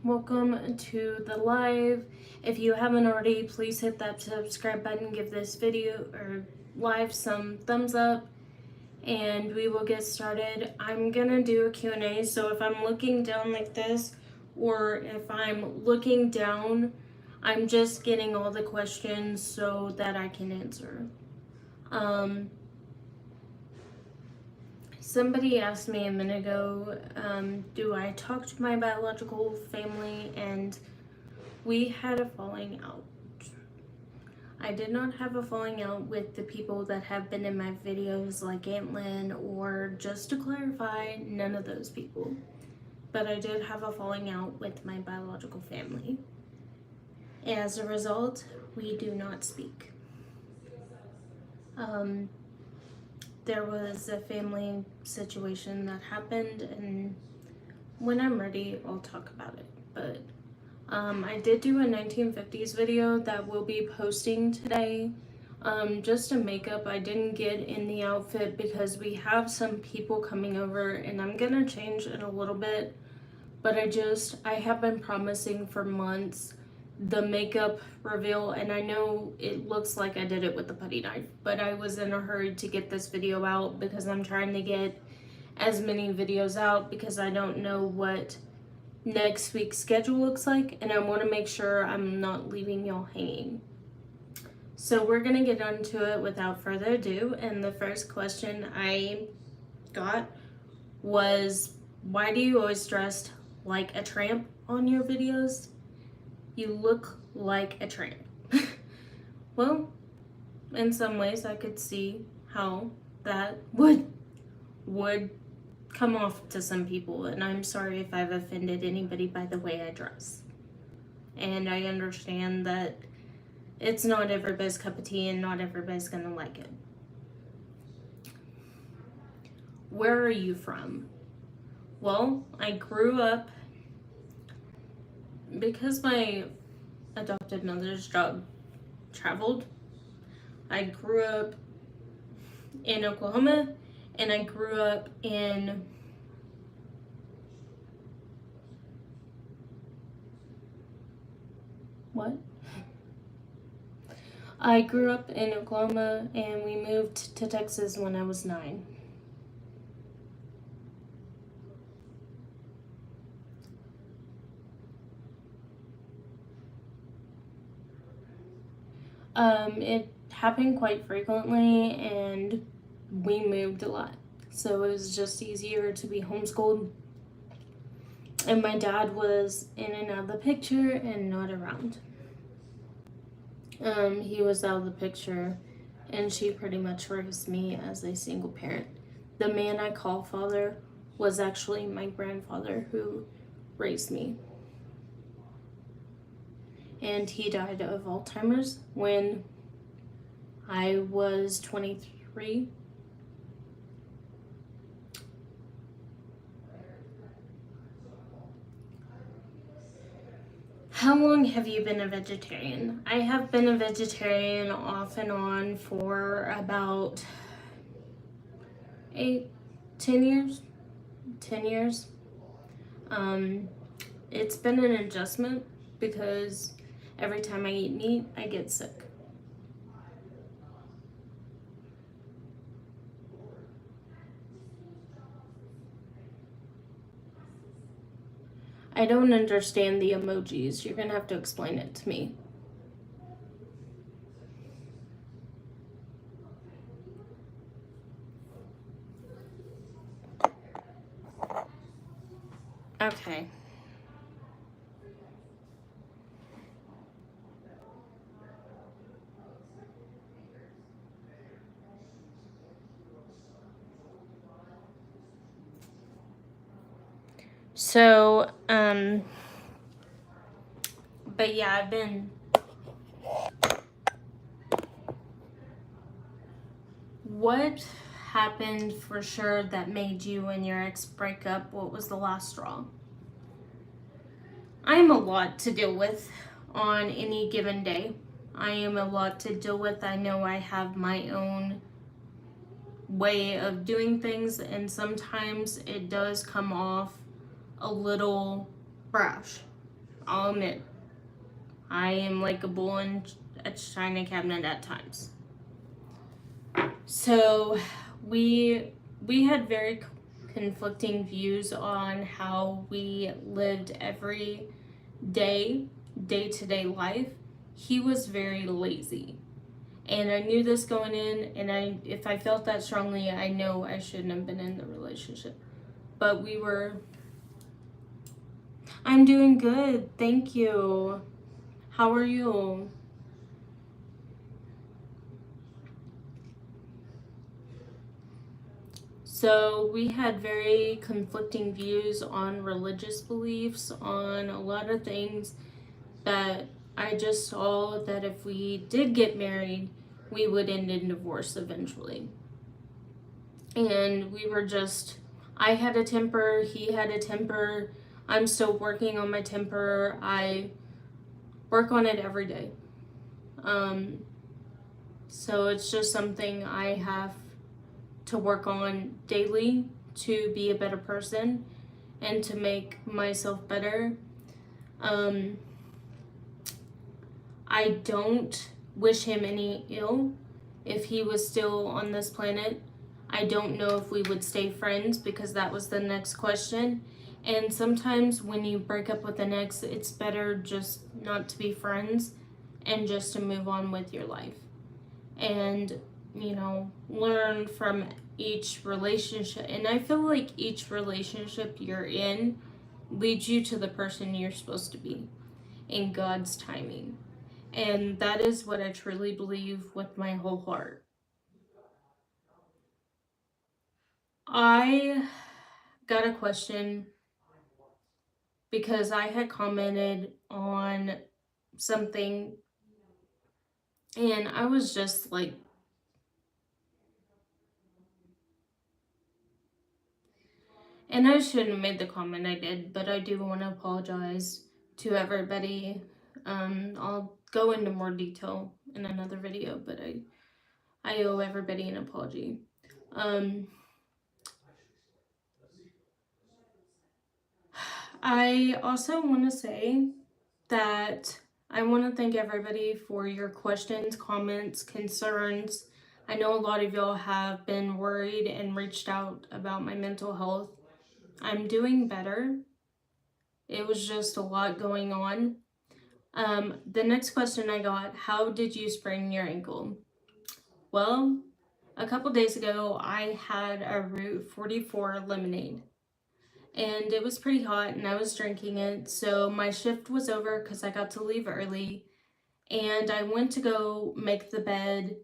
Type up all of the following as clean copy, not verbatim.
welcome to the live. If you haven't already, please hit that subscribe button, give this video or live some thumbs up, and we will get started. I'm gonna do a Q&A, so if I'm looking down like this, or if I'm looking down, I'm just getting all the questions so that I can answer. Somebody asked me a minute ago, do I talk to my biological family? And we had a falling out. I did not have a falling out with the people that have been in my videos like Aunt Lynn, or just to clarify, none of those people. But I did have a falling out with my biological family. As a result, we do not speak. There was a family situation that happened, and when I'm ready, I'll talk about it. But I did do a 1950s video that we'll be posting today. Just a makeup. I didn't get in the outfit because we have some people coming over, and I'm gonna change it a little bit. But I have been promising for months the makeup reveal, and I know it looks like I did it with the putty knife, but I was in a hurry to get this video out because I'm trying to get as many videos out because I don't know what next week's schedule looks like, and I want to make sure I'm not leaving y'all hanging. So we're gonna get into it without further ado, and the first question I got was, why do you always dress like a tramp on your videos? You look like a tramp. Well, in some ways I could see how that would come off to some people, and I'm sorry if I've offended anybody by the way I dress. And I understand that it's not everybody's cup of tea and not everybody's gonna like it. Where are you from? Well, I grew up, because my adopted mother's job traveled, I grew up in Oklahoma, and I grew up in I grew up in Oklahoma, and we moved to Texas when I was 9. It happened quite frequently, and we moved a lot. So it was just easier to be homeschooled. And my dad was in and out of the picture and not around. He was out of the picture, and she pretty much raised me as a single parent. The man I call father was actually my grandfather who raised me. And he died of Alzheimer's when I was 23. How long have you been a vegetarian? I have been a vegetarian off and on for about 10 years. 10 years. It's been an adjustment because every time I eat meat, I get sick. I don't understand the emojis. You're gonna have to explain it to me. Okay. So, but yeah, I've been... What happened for sure that made you and your ex break up? What was the last straw? I am a lot to deal with on any given day. I am a lot to deal with. I know I have my own way of doing things, and sometimes it does come off a little brash. I'll admit, I am like a bull in a china cabinet at times. So we had very conflicting views on how we lived every day-to-day life. He was very lazy. And I knew this going in, and if I felt that strongly, I know I shouldn't have been in the relationship. But I'm doing good, thank you. How are you? So we had very conflicting views on religious beliefs, on a lot of things that I just saw that if we did get married, we would end in divorce eventually. And I had a temper, he had a temper. I'm still working on my temper. I work on it every day. So it's just something I have to work on daily to be a better person and to make myself better. I don't wish him any ill if he was still on this planet. I don't know if we would stay friends, because that was the next question. And sometimes when you break up with an ex, it's better just not to be friends and just to move on with your life. And, learn from each relationship. And I feel like each relationship you're in leads you to the person you're supposed to be in God's timing. And that is what I truly believe with my whole heart. I got a question because I had commented on something, and I was just like, and I shouldn't have made the comment I did, but I do want to apologize to everybody. I'll go into more detail in another video, but I owe everybody an apology. I also want to say that I want to thank everybody for your questions, comments, concerns. I know a lot of y'all have been worried and reached out about my mental health. I'm doing better. It was just a lot going on. The next question I got, how did you sprain your ankle? Well, a couple days ago, I had a Route 44 lemonade. And it was pretty hot and I was drinking it. So my shift was over because I got to leave early. And I went to go make the bed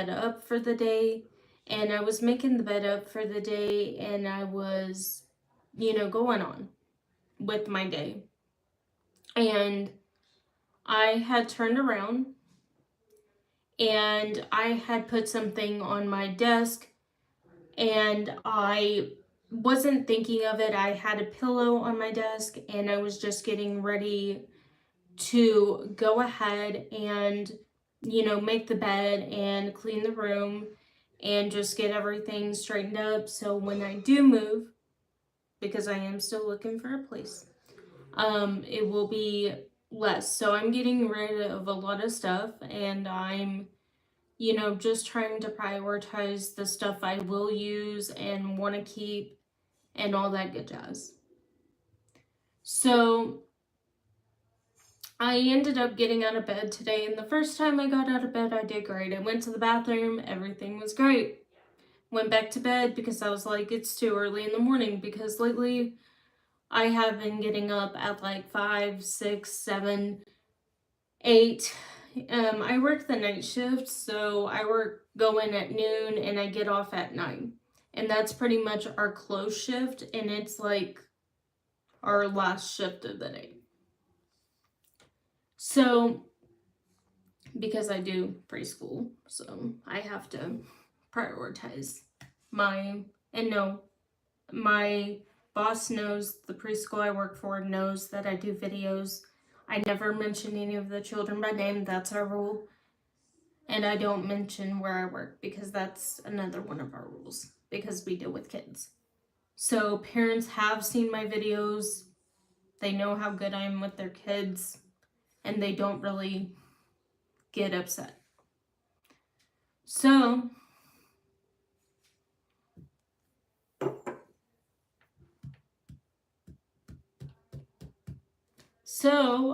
up for the day. And I was making the bed up for the day, and I was, going on with my day. And I had turned around and I had put something on my desk, and I wasn't thinking of it. I had a pillow on my desk and I was just getting ready to go ahead and, make the bed and clean the room and just get everything straightened up. So when I do move, because I am still looking for a place, it will be less. So I'm getting rid of a lot of stuff, and I'm just trying to prioritize the stuff I will use and want to keep and all that good jazz. So I ended up getting out of bed today, and the first time I got out of bed, I did great. I went to the bathroom, everything was great. Went back to bed because I was like, it's too early in the morning, because lately I have been getting up at like 5, 6, 7, 8. I work the night shift, so I go in at noon and I get off at 9. And that's pretty much our close shift, and it's like our last shift of the day. So, because I do preschool, so I have to prioritize my boss knows, the preschool I work for knows that I do videos. I never mention any of the children by name, that's our rule. And I don't mention where I work, because that's another one of our rules, because we deal with kids. So parents have seen my videos. They know how good I am with their kids, and they don't really get upset. So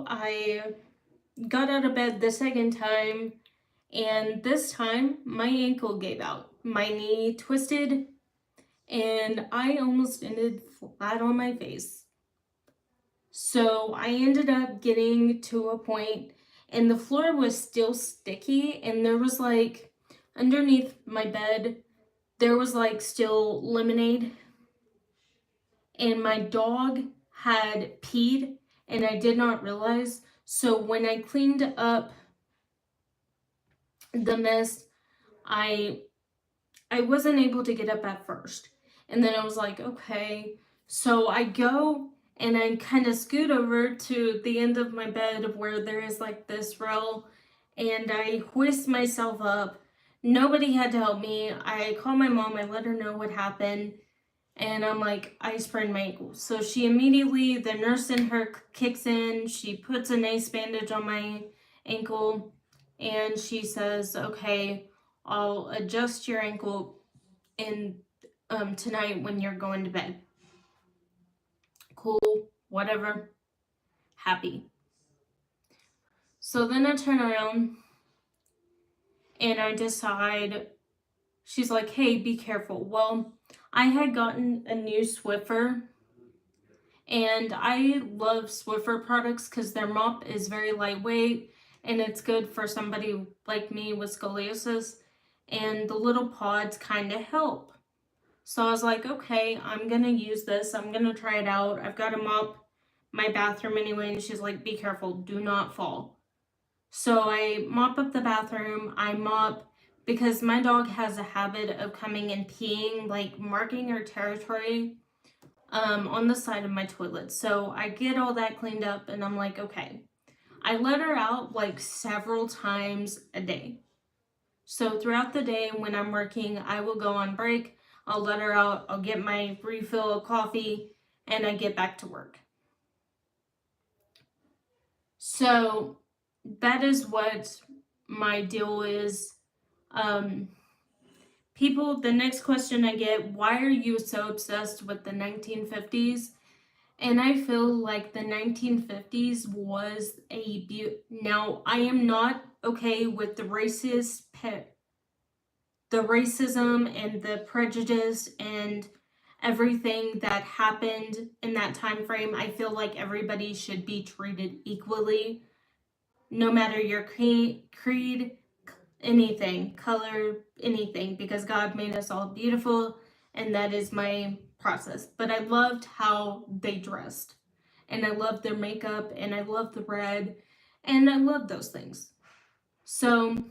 I got out of bed the second time, and this time my ankle gave out. My knee twisted, and I almost ended flat on my face. So I ended up getting to a point, and the floor was still sticky, and there was like underneath my bed, there was like still lemonade, and my dog had peed, and I did not realize. So when I cleaned up the mess, I wasn't able to get up at first. And then I was like, okay. So I go and I kind of scoot over to the end of my bed where there is like this rail, and I hoist myself up. Nobody had to help me. I called my mom, I let her know what happened, and I'm like, I sprained my ankle. So she immediately, the nurse in her kicks in, she puts an ace bandage on my ankle, and she says, okay, I'll adjust your ankle in tonight when you're going to bed. Cool, whatever, happy. So then I turn around and I decide, she's like, hey, be careful. Well, I had gotten a new Swiffer, and I love Swiffer products because their mop is very lightweight and it's good for somebody like me with scoliosis, and the little pods kind of help. So I was like, okay, I'm gonna use this. I'm gonna try it out. I've got to mop my bathroom anyway, and she's like, be careful, do not fall. So I mop up the bathroom. I mop because my dog has a habit of coming and peeing, like marking her territory on the side of my toilet. So I get all that cleaned up, and I'm like, okay. I let her out like several times a day. So throughout the day when I'm working, I will go on break, I'll let her out, I'll get my refill of coffee, and I get back to work. So that is what my deal is. People, the next question I get, why are you so obsessed with the 1950s? And I feel like the 1950s was now I am not okay with the racism and the prejudice and everything that happened in that time frame. I feel like everybody should be treated equally, no matter your creed, anything, color, anything, because God made us all beautiful, and that is my process. But I loved how they dressed, and I loved their makeup, and I loved the red, and I loved those things. So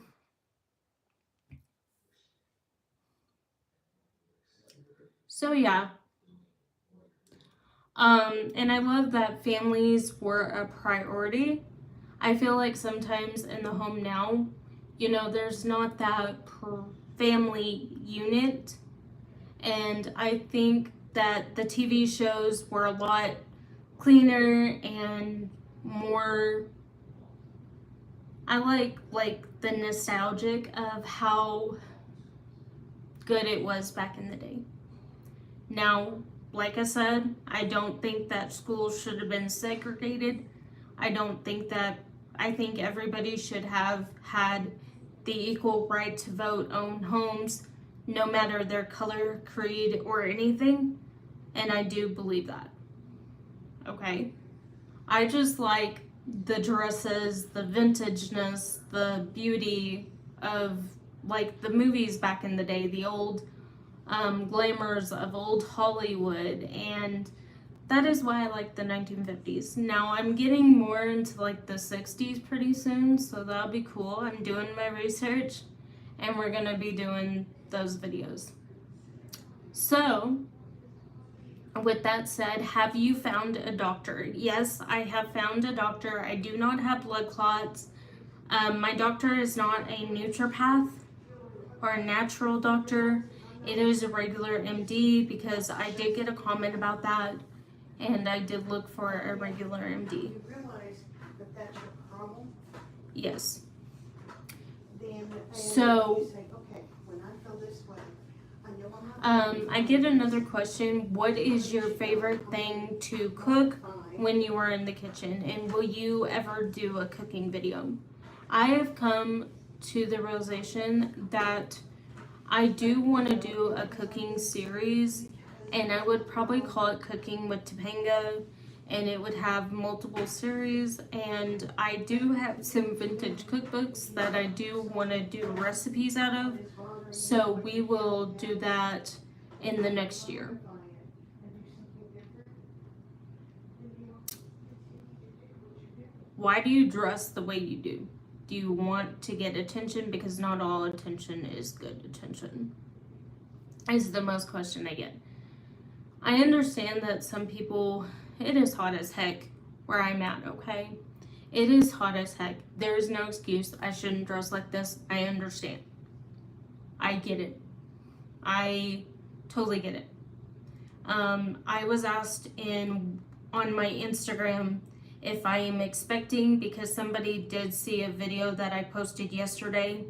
yeah. And I love that families were a priority. I feel like sometimes in the home now, there's not that family unit. And I think that the TV shows were a lot cleaner and more. I like the nostalgic of how good it was back in the day. Now, like I said, I don't think that schools should have been segregated. I think everybody should have had the equal right to vote, own homes, no matter their color, creed, or anything. And I do believe that. Okay? I just like the dresses, the vintageness, the beauty of like the movies back in the day, the old glamours of old Hollywood, and that is why I like the 1950s. Now I'm getting more into like the 60s pretty soon, so that'll be cool. I'm doing my research, and we're gonna be doing those videos. So with that said, have you found a doctor? Yes, I have found a doctor. I do not have blood clots. My doctor is not a naturopath or a natural doctor. It is a regular MD, because I did get a comment about that. and I did look for a regular MD. You realize that that's your problem? Yes. Then So, you say, okay, when I feel this way, I know I'm not. I get another question. What is your favorite thing to cook when you are in the kitchen? And will you ever do a cooking video? I have come to the realization that I do want to do a cooking series, and I would probably call it Cooking with Topanga, and it would have multiple series. And I do have some vintage cookbooks that I do want to do recipes out of, so we will do that in the next year. Why do you dress the way you do? Do you want to get attention? Because not all attention is good attention, is the most question I get. I understand that some people, it is hot as heck where I'm at, okay? It is hot as heck. There is no excuse. I shouldn't dress like this. I understand. I get it. I totally get it. I was asked on my Instagram if I am expecting, because somebody did see a video that I posted yesterday.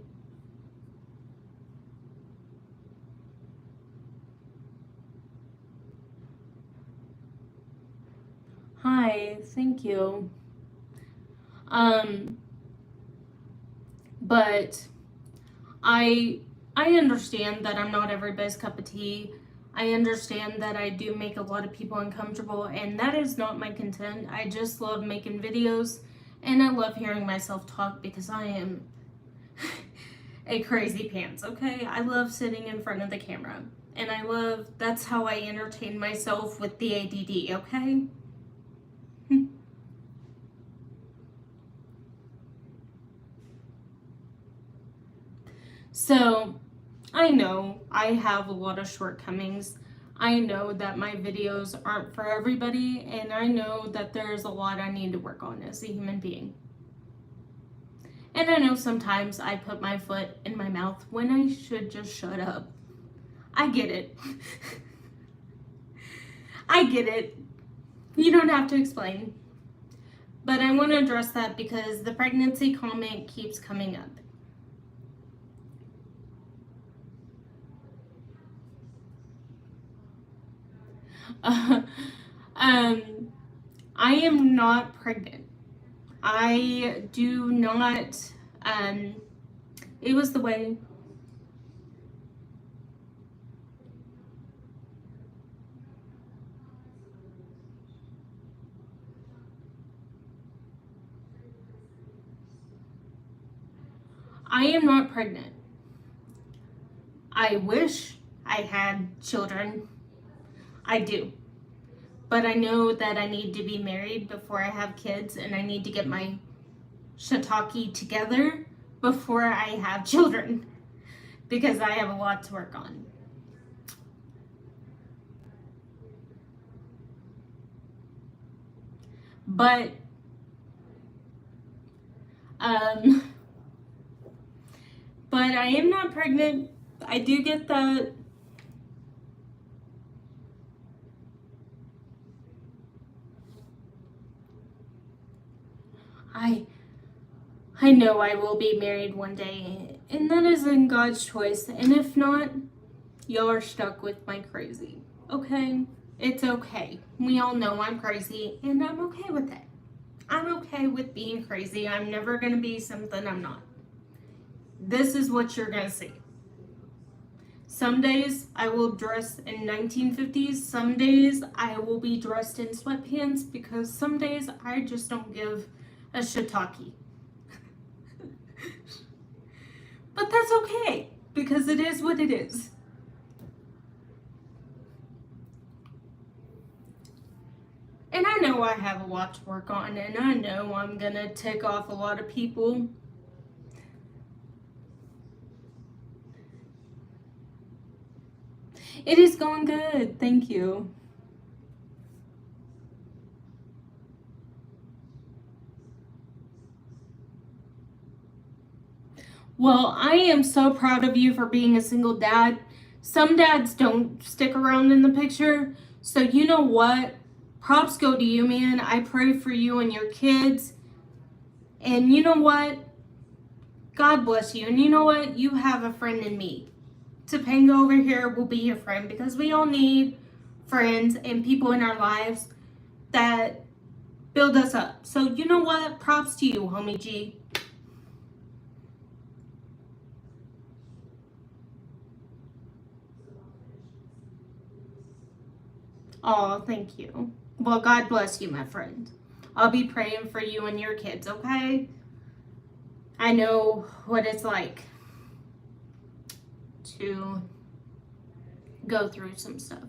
Hi, thank you. But I understand that I'm not everybody's cup of tea. I understand that I do make a lot of people uncomfortable, and that is not my content. I just love making videos, and I love hearing myself talk because I am a crazy pants, okay? I love sitting in front of the camera, and that's how I entertain myself with the ADD, okay? So, I know I have a lot of shortcomings. I know that my videos aren't for everybody, and I know that there's a lot I need to work on as a human being. And I know sometimes I put my foot in my mouth when I should just shut up. I get it. I get it. You don't have to explain. But I want to address that because the pregnancy comment keeps coming up. I am not pregnant. I do not, it was the way. I am not pregnant. I wish I had children. I do. But I know that I need to be married before I have kids, and I need to get my shiitake together before I have children, because I have a lot to work on. But I am not pregnant. I do get that. I know I will be married one day, and that is in God's choice. And if not, y'all are stuck with my crazy. Okay? It's okay. We all know I'm crazy, and I'm okay with it. I'm okay with being crazy. I'm never gonna be something I'm not. This is what you're gonna see. Some days I will dress in 1950s. Some days I will be dressed in sweatpants, because some days I just don't give a shiitake. But that's okay, because it is what it is. And I know I have a lot to work on, and I know I'm gonna tick off a lot of people. It is going good, thank you. Well, I am so proud of you for being a single dad. Some dads don't stick around in the picture, so you know what? props go to you, man. I pray for you and your kids. And you know what? God bless you. And you know what? You have a friend in me. Topanga over here will be your friend because we all need friends and people in our lives that build us up. So you know what? Props to you, homie G. Oh, thank you. Well, God bless you, my friend. I'll be praying for you and your kids, okay? I know what it's like to go through some stuff.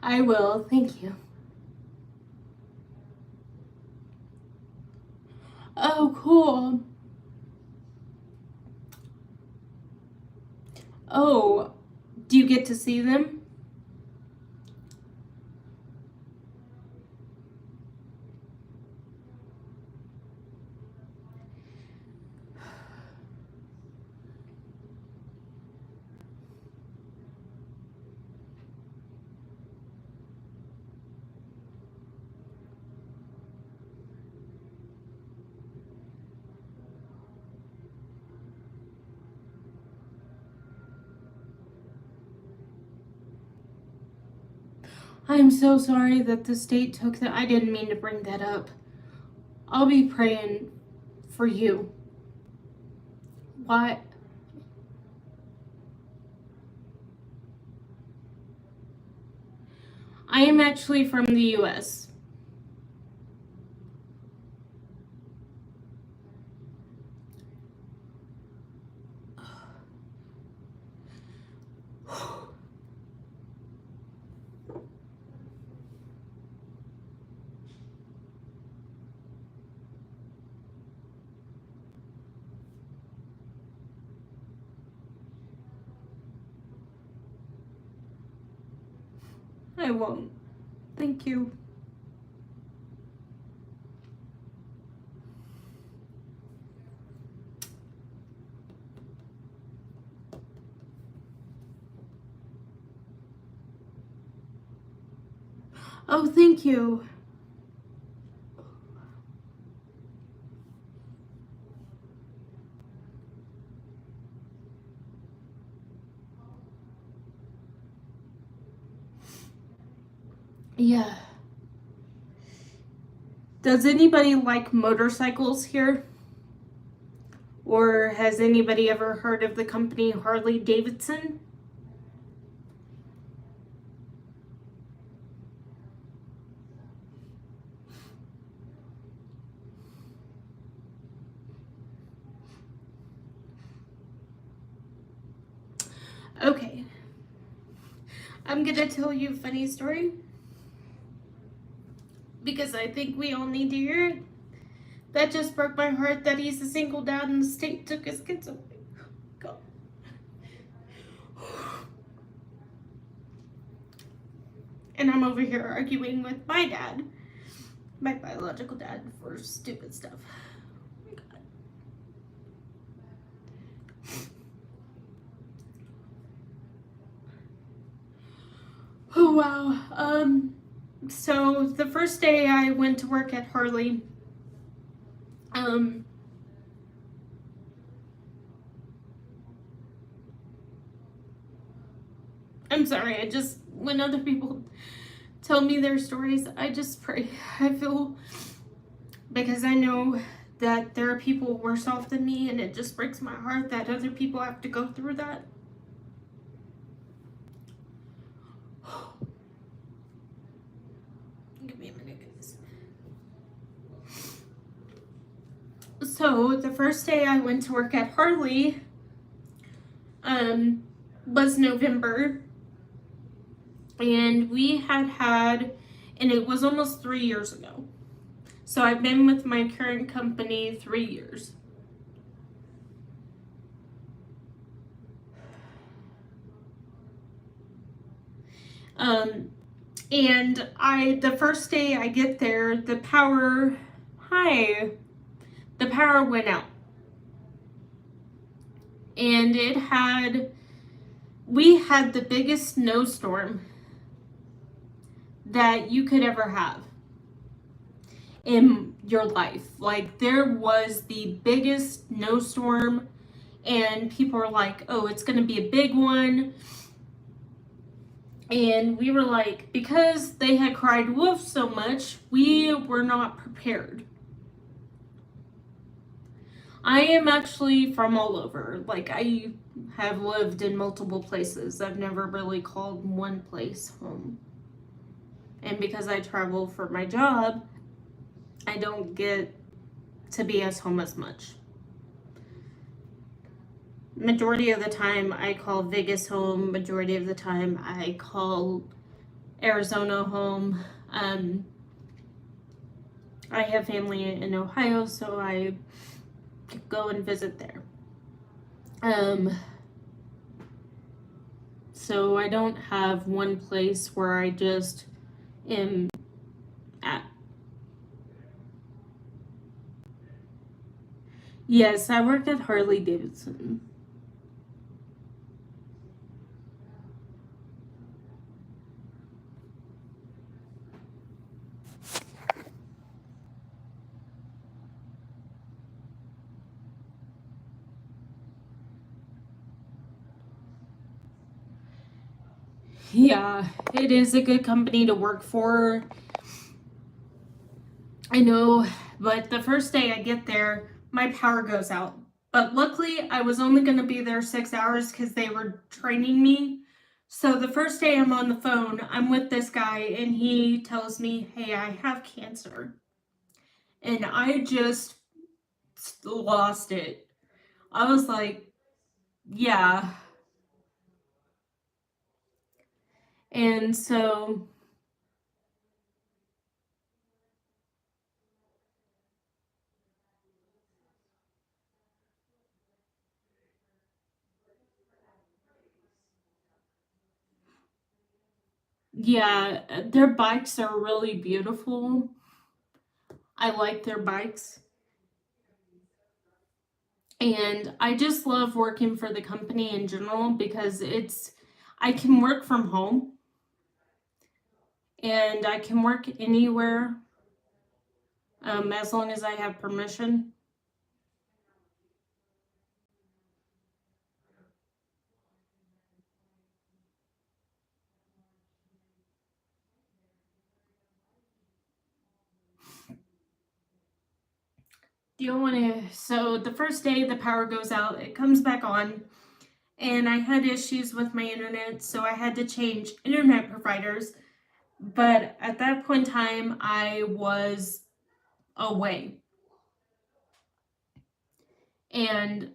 I will. Thank you. Oh, cool. Oh, do you get to see them? I'm so sorry that the state took that. I didn't mean to bring that up. I'll be praying for you. What? I am actually from the US. I won't. Thank you. Oh, thank you. Yeah. Does anybody like motorcycles here? Or has anybody ever heard of the company Harley Davidson? Okay. I'm gonna tell you a funny story. Because I think we all need to hear it. That just broke my heart that he's a single dad and the state took his kids away. God. And I'm over here arguing with my dad, my biological dad, for stupid stuff. Oh my God. Oh wow. So the first day I went to work at Harley, I'm sorry, I just, when other people tell me their stories, I just pray. I feel, because I know that there are people worse off than me, and it just breaks my heart that other people have to go through that. Give me a minute, guys. So the first day I went to work at Harley was November, and we had, and it was almost 3 years ago. So I've been with my current company 3 years. And the first day I get there, the power went out. And we had the biggest snowstorm that you could ever have in your life. Like, there was the biggest snowstorm, and people were like, oh, it's going to be a big one. And we were like, because they had cried wolf so much, we were not prepared. I am actually from all over. Like, I have lived in multiple places. I've never really called one place home. And because I travel for my job, I don't get to be as home as much. Majority of the time I call Vegas home. Majority of the time I call Arizona home. I have family in Ohio, so I go and visit there. So I don't have one place where I just am at. Yes, I work at Harley Davidson. Yeah, it is a good company to work for. I know, but the first day I get there, my power goes out. But luckily, I was only going to be there 6 hours because they were training me. So the first day I'm on the phone, I'm with this guy, and he tells me, hey, I have cancer. And I just lost it. I was like, yeah. And so, yeah, their bikes are really beautiful. I like their bikes. And I just love working for the company in general because I can work from home and I can work anywhere as long as I have permission. Do you want to? So the first day the power goes out, it comes back on, and I had issues with my internet, so I had to change internet providers. But at that point in time, I was away. And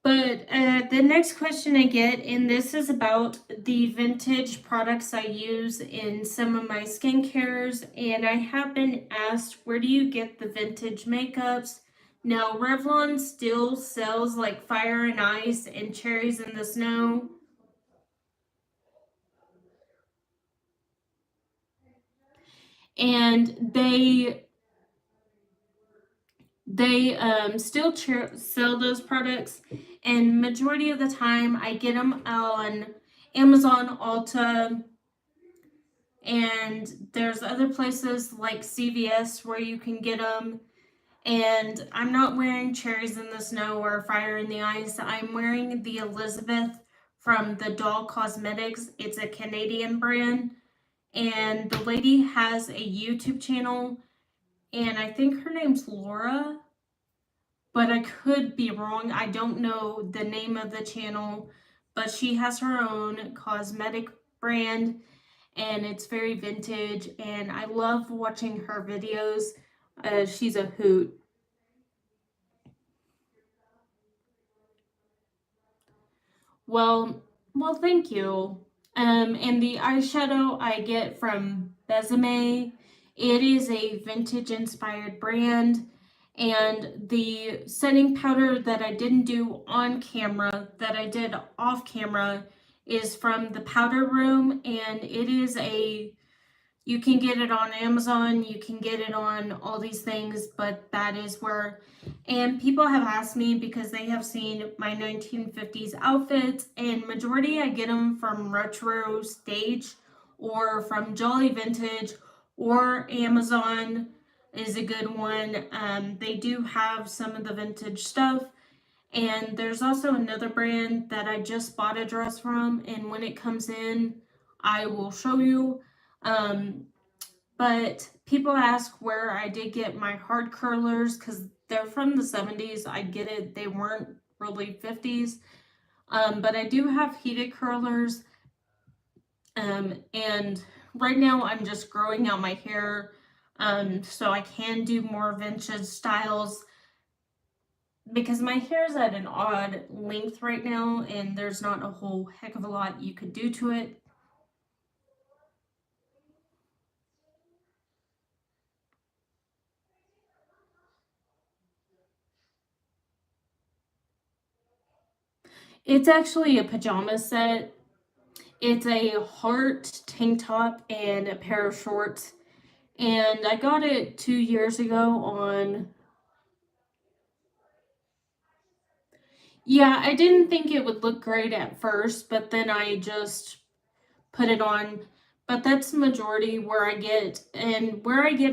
But the next question I get, and this is about the vintage products I use in some of my skincares, and I have been asked, where do you get the vintage makeups? Now, Revlon still sells like Fire and Ice and Cherries in the Snow. And they still sell those products, and majority of the time I get them on Amazon, Ulta, and there's other places like CVS where you can get them. And I'm not wearing Cherries in the Snow or Fire in the Ice. I'm wearing the Elizabeth from the Doll Cosmetics. It's a Canadian brand, and the lady has a YouTube channel, and I think her name's Laura, but I could be wrong. I don't know the name of the channel, but she has her own cosmetic brand, and it's very vintage, and I love watching her videos. She's a hoot. Well, thank you. And the eyeshadow I get from Besame, it is a vintage inspired brand, And the setting powder that I didn't do on camera, that I did off camera, is from the powder room, and it is you can get it on Amazon, you can get it on all these things, but that is where, and people have asked me because they have seen my 1950s outfits, and majority I get them from Retro Stage or from Jolly Vintage or Amazon is a good one. They do have some of the vintage stuff. And there's also another brand that I just bought a dress from, and when it comes in, I will show you. But people ask where I did get my hard curlers because they're from the 70s. I get it, they weren't really 50s. But I do have heated curlers. And right now I'm just growing out my hair. So I can do more vintage styles because my hair is at an odd length right now and there's not a whole heck of a lot you could do to it. It's actually a pajama set. It's a heart tank top and a pair of shorts. And I got it 2 years ago on. Yeah, I didn't think it would look great at first, but then I just put it on. But that's the majority where I get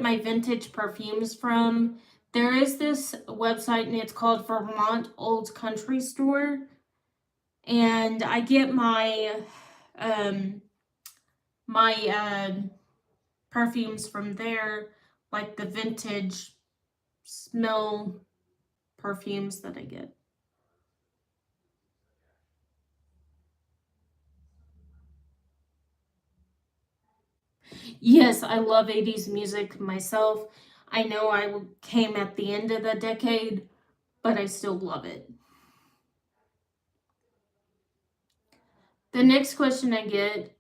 my vintage perfumes from. There is this website and it's called Vermont Old Country Store. And I get um my perfumes from there, like the vintage smell perfumes that I get. Yes, I love 80s music myself. I know I came at the end of the decade, but I still love it. The next question I get,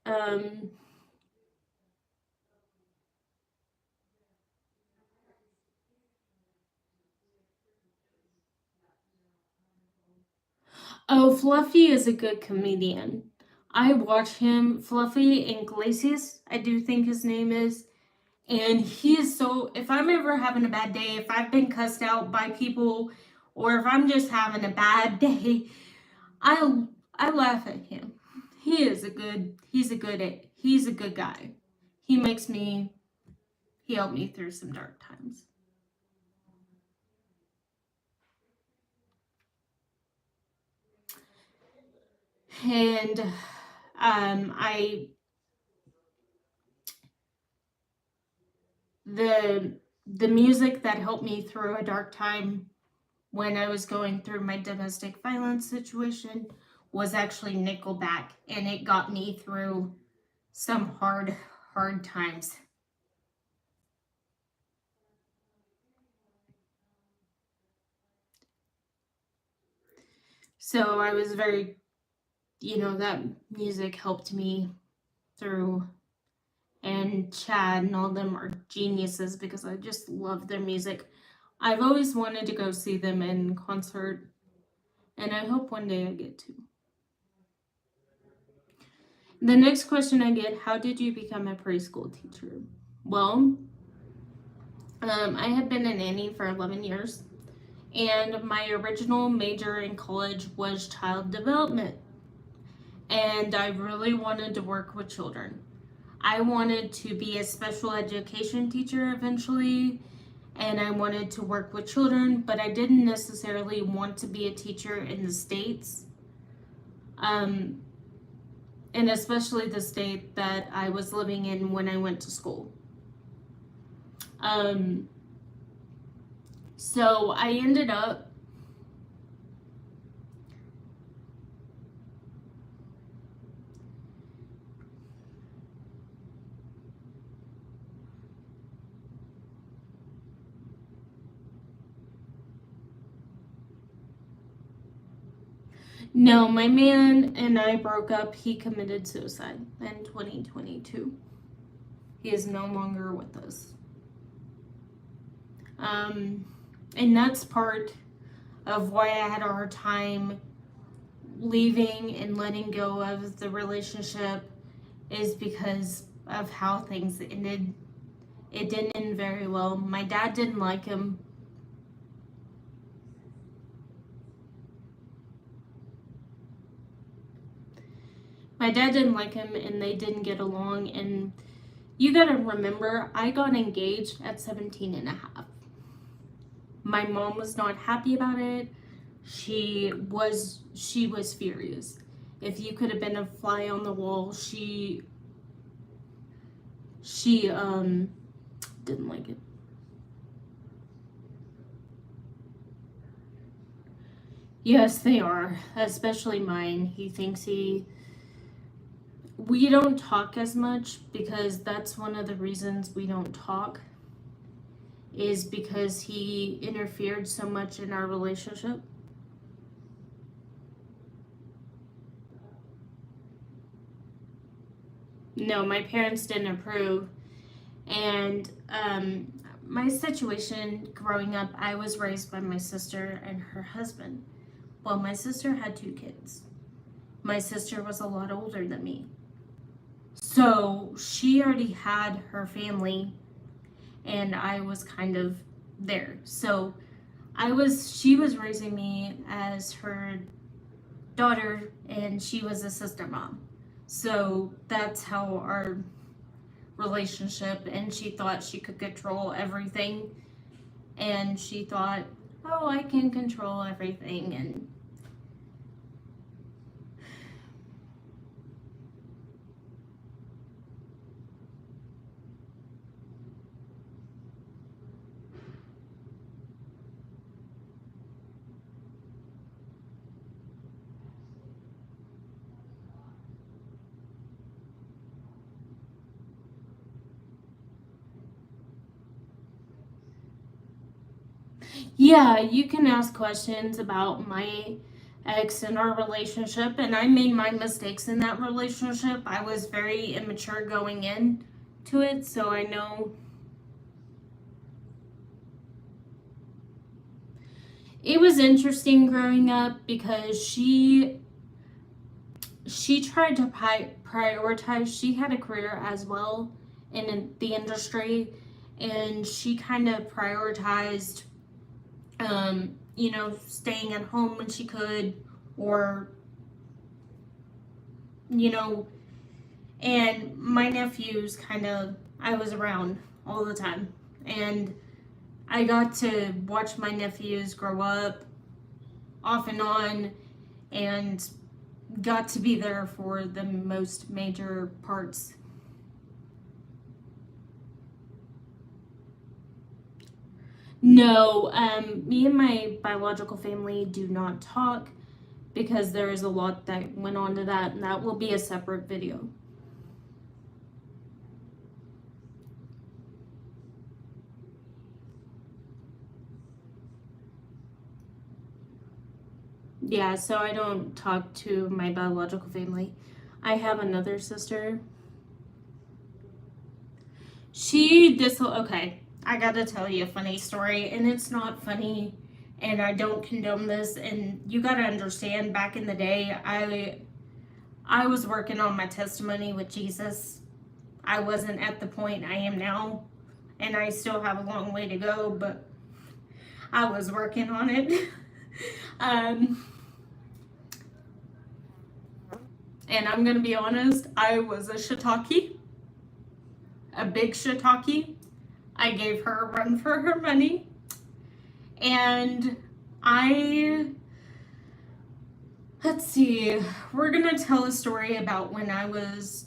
oh, Fluffy is a good comedian. I watch him, Fluffy Iglesias, I do think his name is. And he is so, if I'm ever having a bad day, if I've been cussed out by people, or if I'm just having a bad day, I I laugh at him. He's a good guy. He makes me, he helped me through some dark times. And I the music that helped me through a dark time when I was going through my domestic violence situation was actually Nickelback, and it got me through some hard times. So I was very, that music helped me through. And Chad and all them are geniuses because I just love their music. I've always wanted to go see them in concert, and I hope one day I get to. The next question I get: how did you become a preschool teacher? Well, I had been a nanny for 11 years, and my original major in college was child development. And I really wanted to work with children. I wanted to be a special education teacher eventually, and I wanted to work with children, but I didn't necessarily want to be a teacher in the States, um, and especially the state that I was living in when I went to school. Um, so I ended up No, my man and I broke up. He committed suicide in 2022. He is no longer with us. Um, And that's part of why I had a hard time leaving and letting go of the relationship, is because of how things ended. It didn't end very well. My dad didn't like him. My dad didn't like him, and they didn't get along. And you gotta remember, I got engaged at 17 and a half. My mom was not happy about it. She was furious. If you could have been a fly on the wall, she didn't like it. Yes, they are, especially mine. He thinks we don't talk as much, because that's one of the reasons we don't talk, is because he interfered so much in our relationship. No, my parents didn't approve. And my situation growing up, I was raised by my sister and her husband. Well, my sister had 2 kids. My sister was a lot older than me. So she already had her family, and I was kind of there. So she was raising me as her daughter, and she was a sister mom. So that's how our relationship, and she thought she could control everything, and she thought, oh, I can control everything. And yeah, you can ask questions about my ex and our relationship, and I made my mistakes in that relationship. I was very immature going into it, so I know. It was interesting growing up, because she tried to prioritize. She had a career as well in the industry, and she kind of prioritized staying at home when she could, or, and my nephews I was around all the time, and I got to watch my nephews grow up off and on, and got to be there for the most major parts. No, me and my biological family do not talk, because there is a lot that went on to that, and that will be a separate video. Yeah, so I don't talk to my biological family. I have another sister. Okay, I gotta tell you a funny story, and it's not funny, and I don't condone this, and you gotta understand, back in the day, I was working on my testimony with Jesus. I wasn't at the point I am now, and I still have a long way to go, but I was working on it. And I'm gonna be honest, I was a shiitake, a big shiitake. I gave her a run for her money, and let's see, we're gonna tell a story about when I was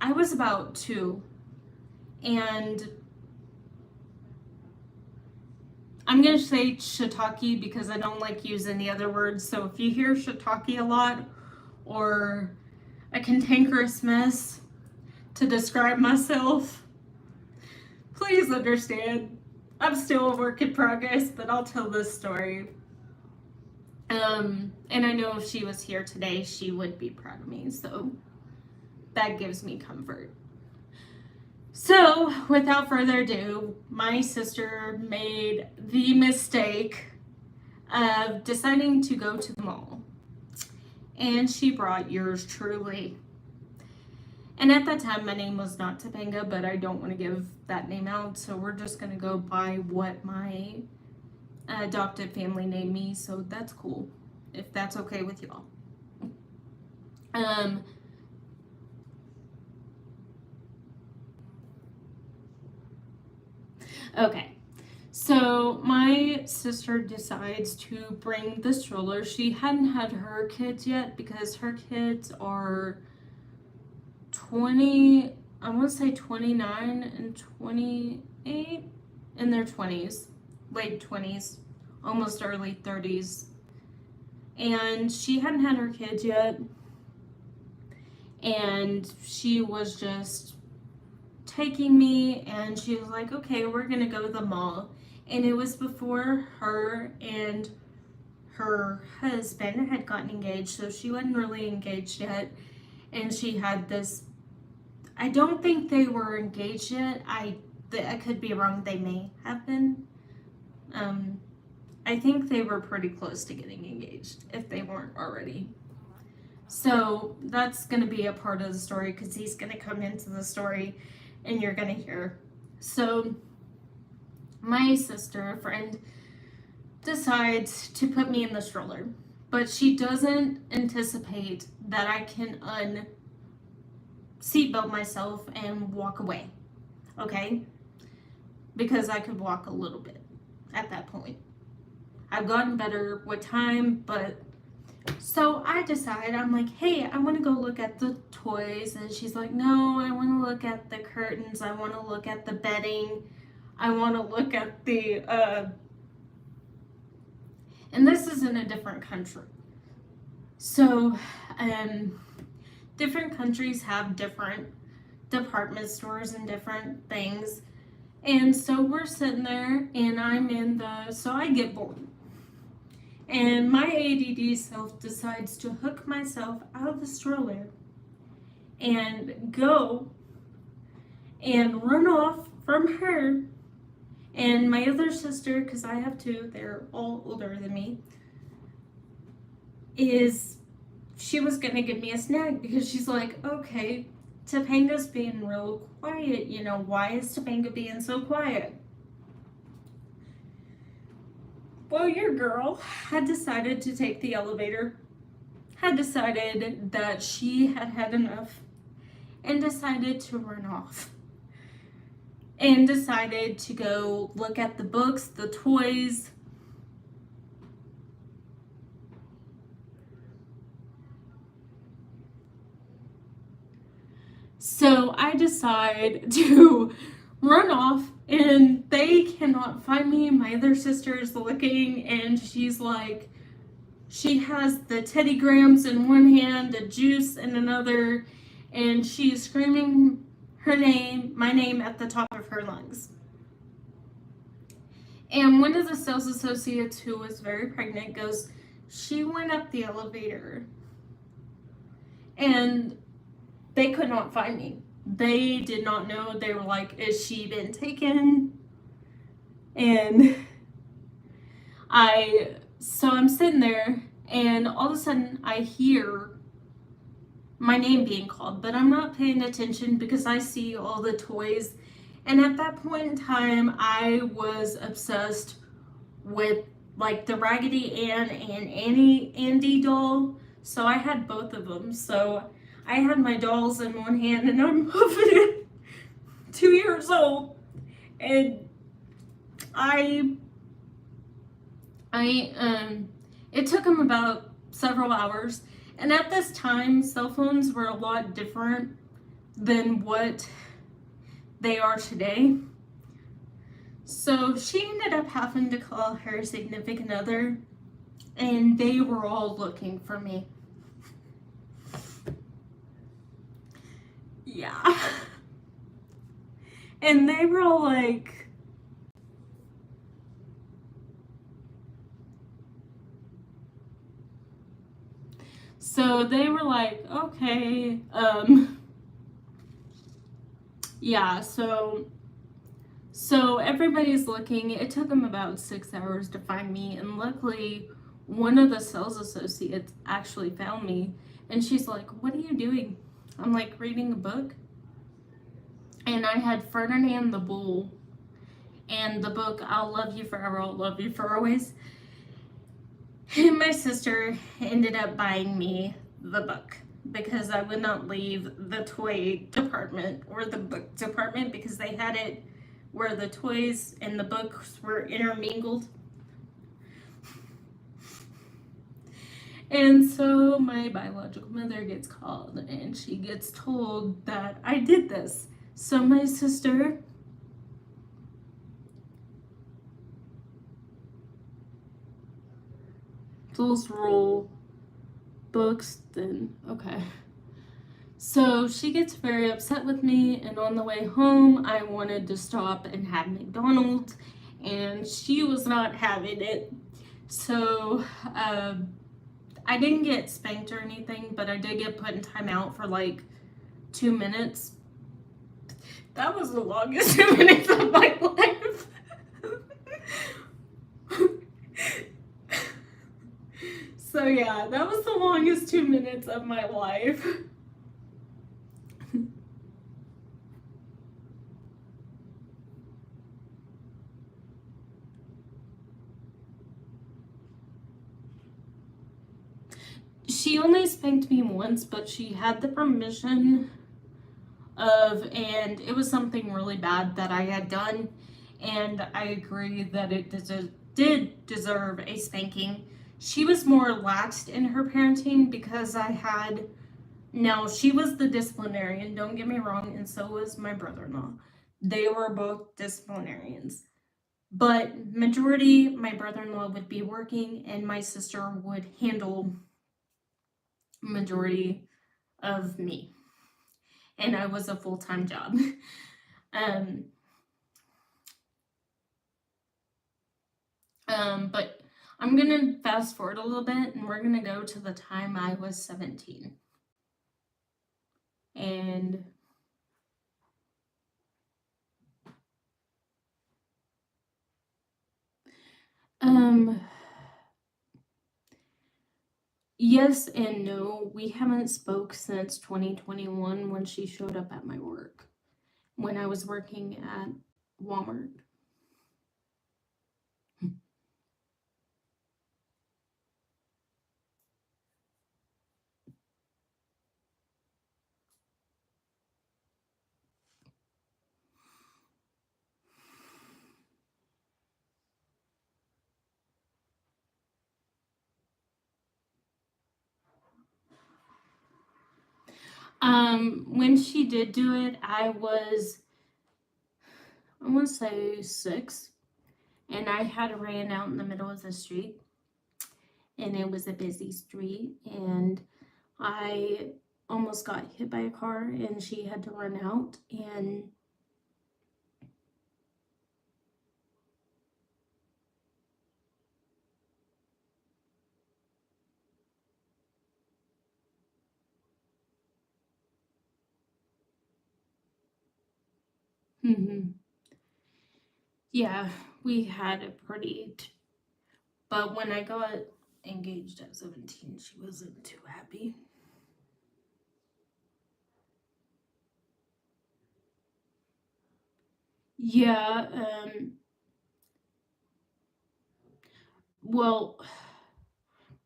about 2, and I'm gonna say shiitake because I don't like using the other words. So if you hear shiitake a lot, or a cantankerous mess to describe myself, please understand. I'm still a work in progress, but I'll tell this story. And I know if she was here today, she would be proud of me, so that gives me comfort. So, without further ado, my sister made the mistake of deciding to go to the mall. And she brought yours truly. And at that time, my name was not Topanga, but I don't want to give that name out, so we're just going to go by what my adopted family named me, so that's cool, if that's okay with y'all. Okay, so my sister decides to bring the stroller. She hadn't had her kids yet because her kids are 20, I want to say 29 and 28 in their 20s, late 20s, almost early 30s. And she hadn't had her kids yet. And she was just taking me, and she was like, okay, we're gonna go to the mall. And it was before her and her husband had gotten engaged, so she wasn't really engaged yet. And she had this, I don't think they were engaged yet. I could be wrong, they may have been. I think they were pretty close to getting engaged, if they weren't already. So that's going to be a part of the story because he's going to come into the story and you're going to hear. So my sister friend decides to put me in the stroller, but she doesn't anticipate that I can seatbelt myself and walk away, okay? Because I could walk a little bit at that point. I've gotten better with time, but so I decide, I'm like, hey, I want to go look at the toys. And she's like, no, I want to look at the curtains. I want to look at the bedding. I want to look at the, and this is in a different country. So, different countries have different department stores and different things. And so we're sitting there and I'm in so I get bored. And my ADD self decides to hook myself out of the stroller and go and run off from her. And my other sister, because I have two, they're all older than me, she was going to give me a snack because she's like, okay, Topanga's being real quiet, why is Topanga being so quiet? Well, your girl had decided to take the elevator, had decided that she had had enough, and decided to run off. And decided to go look at the books, the toys. So I decide to run off, and they cannot find me. My other sister is looking, and she's like, she has the Teddy Grahams in one hand, a juice in another, and she's screaming my name at the top of her lungs. And one of the sales associates who was very pregnant goes, she went up the elevator, and they could not find me. They did not know. They were like, is she been taken? And so I'm sitting there, and all of a sudden I hear my name being called, but I'm not paying attention because I see all the toys. And at that point in time, I was obsessed with like the Raggedy Ann and Andy doll. So I had both of them. So I had my dolls in one hand, and I'm moving it 2 years old. And it took them about several hours. And at this time, cell phones were a lot different than what they are today. So she ended up having to call her significant other, and they were all looking for me. Yeah. And they were all like, so they were like, okay, Yeah, so everybody's looking. It took them about 6 hours to find me, and luckily, one of the sales associates actually found me, and she's like, "What are you doing?" I'm like, "Reading a book." And I had Ferdinand the Bull and the book "I'll Love You Forever, I'll Love You For Always." And my sister ended up buying me the book because I would not leave the toy department or the book department because they had it where the toys and the books were intermingled. And so my biological mother gets called and she gets told that I did this. So my sister those rule books then okay. So she gets very upset with me, and on the way home, I wanted to stop and have McDonald's, and she was not having it. So I didn't get spanked or anything, but I did get put in timeout for like 2 minutes. That was the longest 2 minutes of my life. So yeah, that was the longest 2 minutes of my life. She only spanked me once, but she had the permission and it was something really bad that I had done, and I agree that it did deserve a spanking. She was more laxed in her parenting because I had, now she was the disciplinarian, don't get me wrong, and so was my brother-in-law. They were both disciplinarians. But majority, my brother-in-law would be working and my sister would handle majority of me. And I was a full-time job. um, but I'm gonna fast forward a little bit and we're gonna go to the time I was 17. And um yes and no. We haven't spoke since 2021 when she showed up at my work when I was working at Walmart. When she did do it, I want to say 6, and I had ran out in the middle of the street, and it was a busy street, and I almost got hit by a car, and she had to run out, and yeah, we had a but when I got engaged at 17, she wasn't too happy. Yeah, well,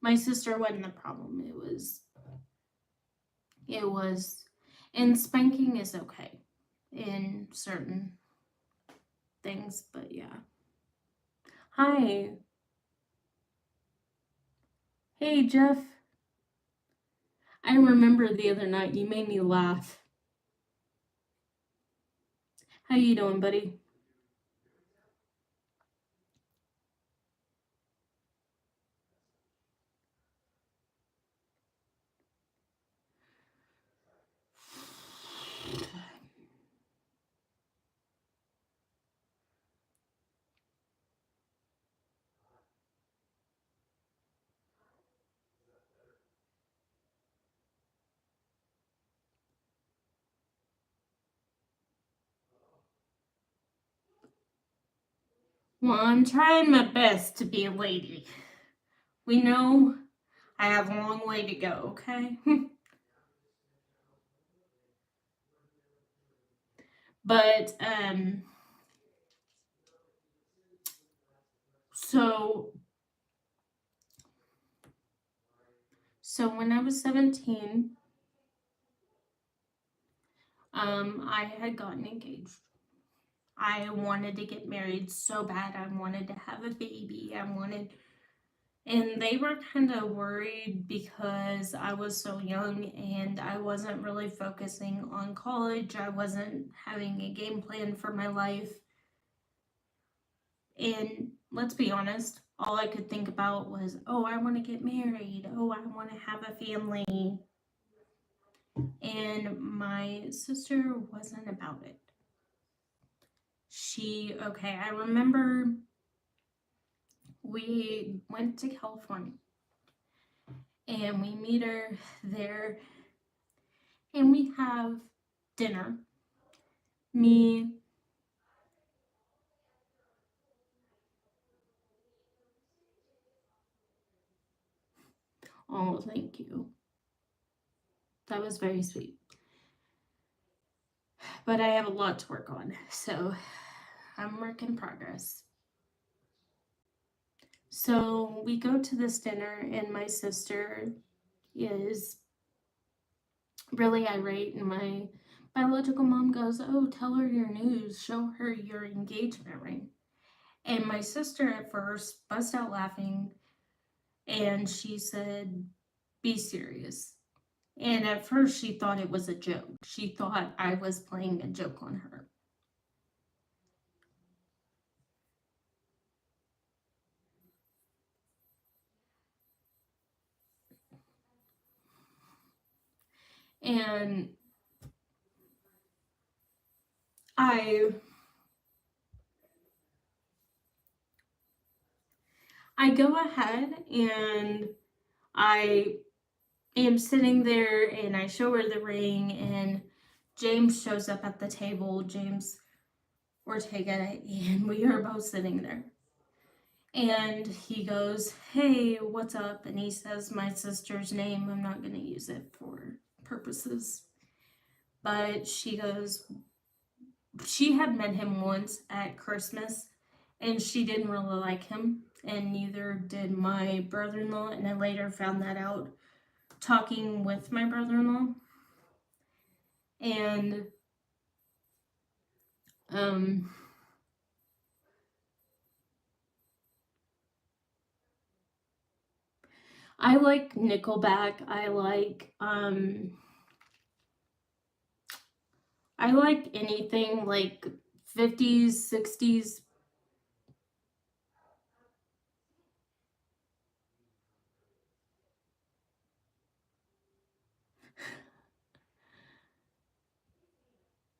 my sister wasn't the problem. It was, and spanking is okay in certain things, but yeah. Hi. Hey, Jeff. I remember the other night you made me laugh. How you doing, buddy? Well, I'm trying my best to be a lady. We know I have a long way to go, okay? But, so, so when I was 17, I had gotten engaged. I wanted to get married so bad. I wanted to have a baby. And they were kind of worried because I was so young and I wasn't really focusing on college. I wasn't having a game plan for my life. And let's be honest, all I could think about was, oh, I want to get married. Oh, I want to have a family. And my sister wasn't about it. I remember we went to California and we meet her there and we have dinner. Me, oh, thank you. That was very sweet. But I have a lot to work on, so I'm work in progress. So we go to this dinner, and my sister is really irate, and my biological mom goes, oh, tell her your news, show her your engagement ring. And my sister at first bust out laughing, and she said, be serious. And at first, she thought it was a joke. She thought I was playing a joke on her. And I I go ahead and I am sitting there and I show her the ring and James shows up at the table, James Ortega, and we are both sitting there. And he goes, hey, what's up? And he says my sister's name. I'm not going to use it for purposes. But she goes, she had met him once at Christmas and she didn't really like him. And neither did my brother in law. And I later found that out talking with my brother in law. And um, I like Nickelback. I like anything like 50s, 60s.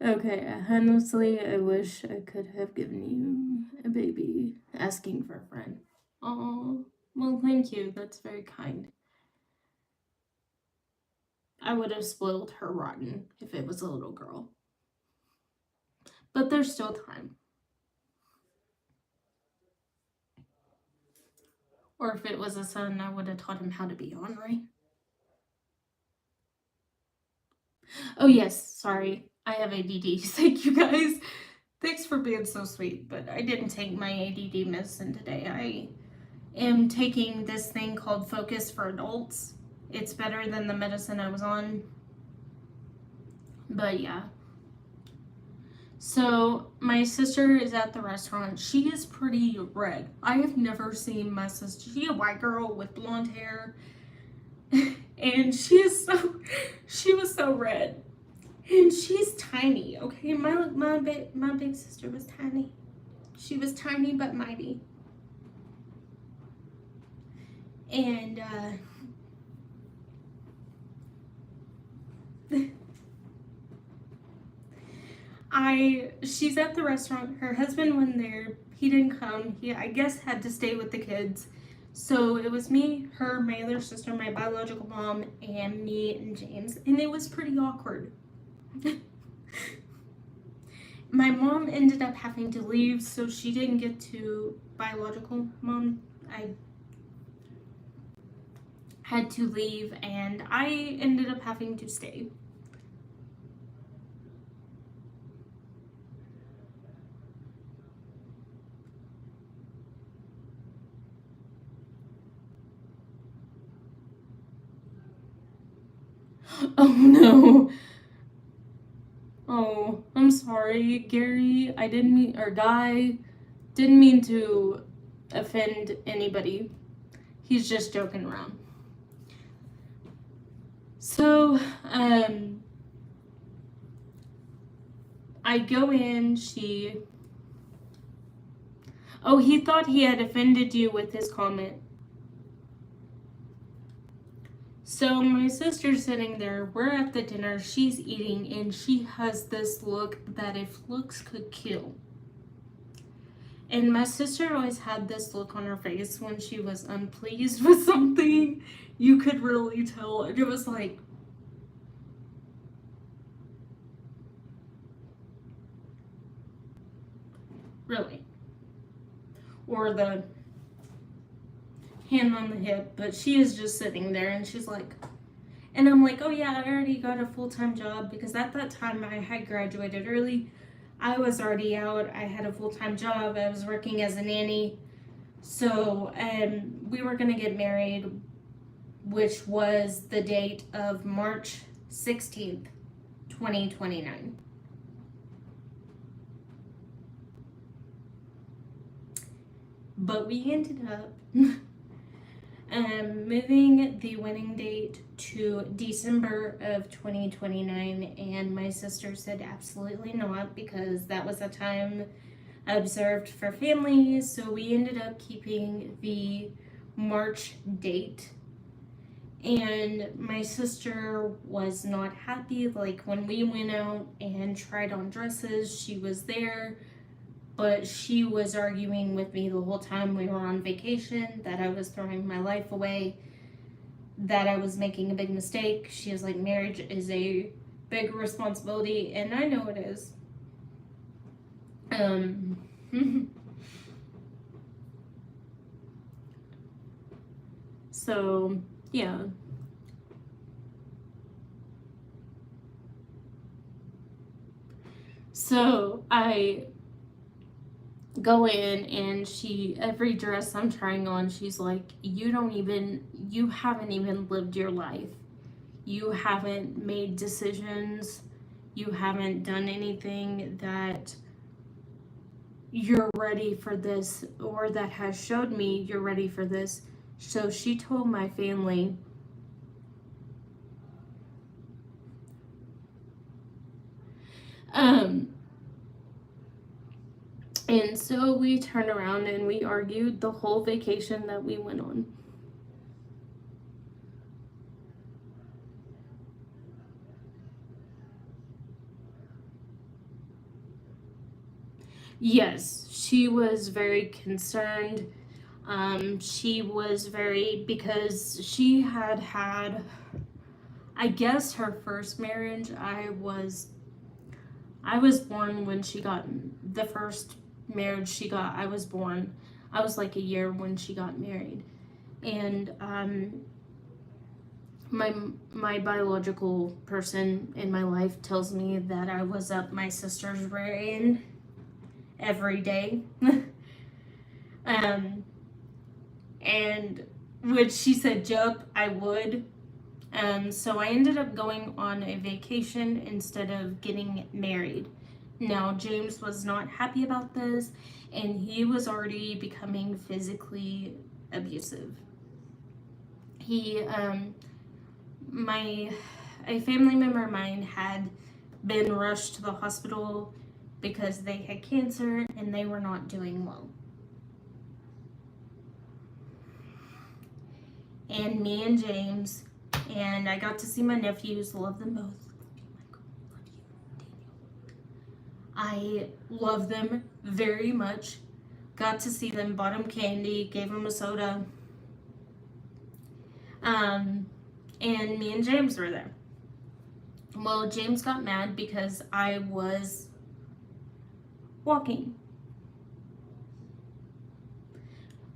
Okay, honestly, I wish I could have given you a baby asking for a friend. Oh, well, thank you. That's very kind. I would have spoiled her rotten if it was a little girl. But there's still time. Or if it was a son, I would have taught him how to be ornery. Oh, yes, sorry. I have ADD. Thank you guys. Thanks for being so sweet, but I didn't take my ADD medicine today. I am taking this thing called Focus for Adults. It's better than the medicine I was on. But yeah. So my sister is at the restaurant. She is pretty red. I have never seen my sister. She's a white girl with blonde hair. And she was so red. And she's tiny, okay? My big sister was tiny. She was tiny but mighty. And she's at the restaurant. Her husband went there. He didn't come. He, I guess, had to stay with the kids. So it was me, her, my other sister, my biological mom, and me and James. And it was pretty awkward. my mom ended up having to leave, so she didn't get to biological mom. I had to leave, and I ended up having to stay. Oh no. Oh, I'm sorry, Gary. I didn't mean, or Guy, didn't mean to offend anybody. He's just joking around. So, I go in, oh, he thought he had offended you with his comment. So my sister's sitting there, we're at the dinner, she's eating, and she has this look that if looks could kill. And my sister always had this look on her face when she was unpleased with something. You could really tell. And it was like, really? Or the hand on the hip, but she is just sitting there and she's like, and I'm like, oh yeah, I already got a full-time job, because at that time I had graduated early. I was already out. I had a full-time job. I was working as a nanny. So, we were going to get married, which was the date of March 16th, 2029. But we ended up moving the wedding date to December of 2029, and my sister said absolutely not, because that was a time observed for families. So we ended up keeping the March date, and my sister was not happy. Like, when we went out and tried on dresses, she was there, but she was arguing with me the whole time we were on vacation that I was throwing my life away, that I was making a big mistake. She was like, marriage is a big responsibility, and I know it is. So, yeah. So, I go in, and every dress I'm trying on, she's like, you haven't even lived your life. You haven't made decisions. You haven't done anything that you're ready for this, or that has showed me you're ready for this. So she told my family, and so we turned around and we argued the whole vacation that we went on. Yes, she was very concerned. She was because she had, I guess, her first marriage. I was born when she got the first marriage she got. I was born. I was like a year when she got married, and my biological person in my life tells me that I was up my sister's rear end every day. And which she said, "Yup, I would." So I ended up going on a vacation instead of getting married. Now, James was not happy about this, and he was already becoming physically abusive. A family member of mine had been rushed to the hospital because they had cancer and they were not doing well. And me and James, and I got to see my nephews, love them both. I love them very much. Got to see them, bought them candy, gave them a soda. And me and James were there. Well, James got mad because I was walking.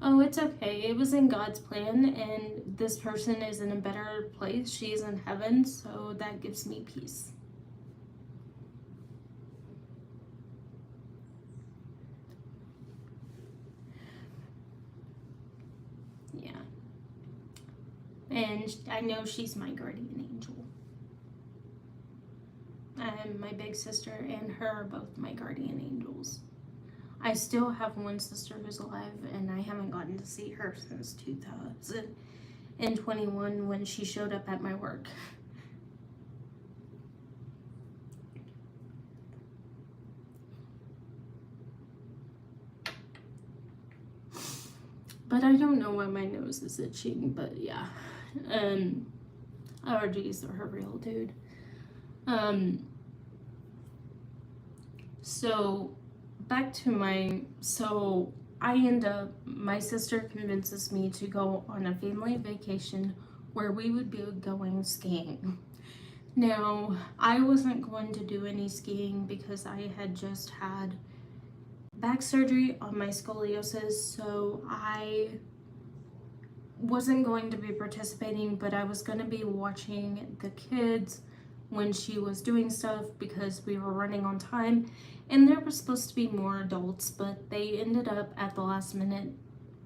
Oh, it's okay. It was in God's plan, and this person is in a better place. She's in heaven, so that gives me peace. Yeah. And I know she's my guardian angel. My big sister and her are both my guardian angels. I still have one sister who's alive, and I haven't gotten to see her since 2021 when she showed up at my work. But I don't know why my nose is itching, but yeah. Allergies are real, dude. So back to my sister convinces me to go on a family vacation where we would be going skiing. Now, I wasn't going to do any skiing because I had just had back surgery on my scoliosis, so I wasn't going to be participating, but I was going to be watching the kids when she was doing stuff because we were running on time, and there were supposed to be more adults, but they ended up at the last minute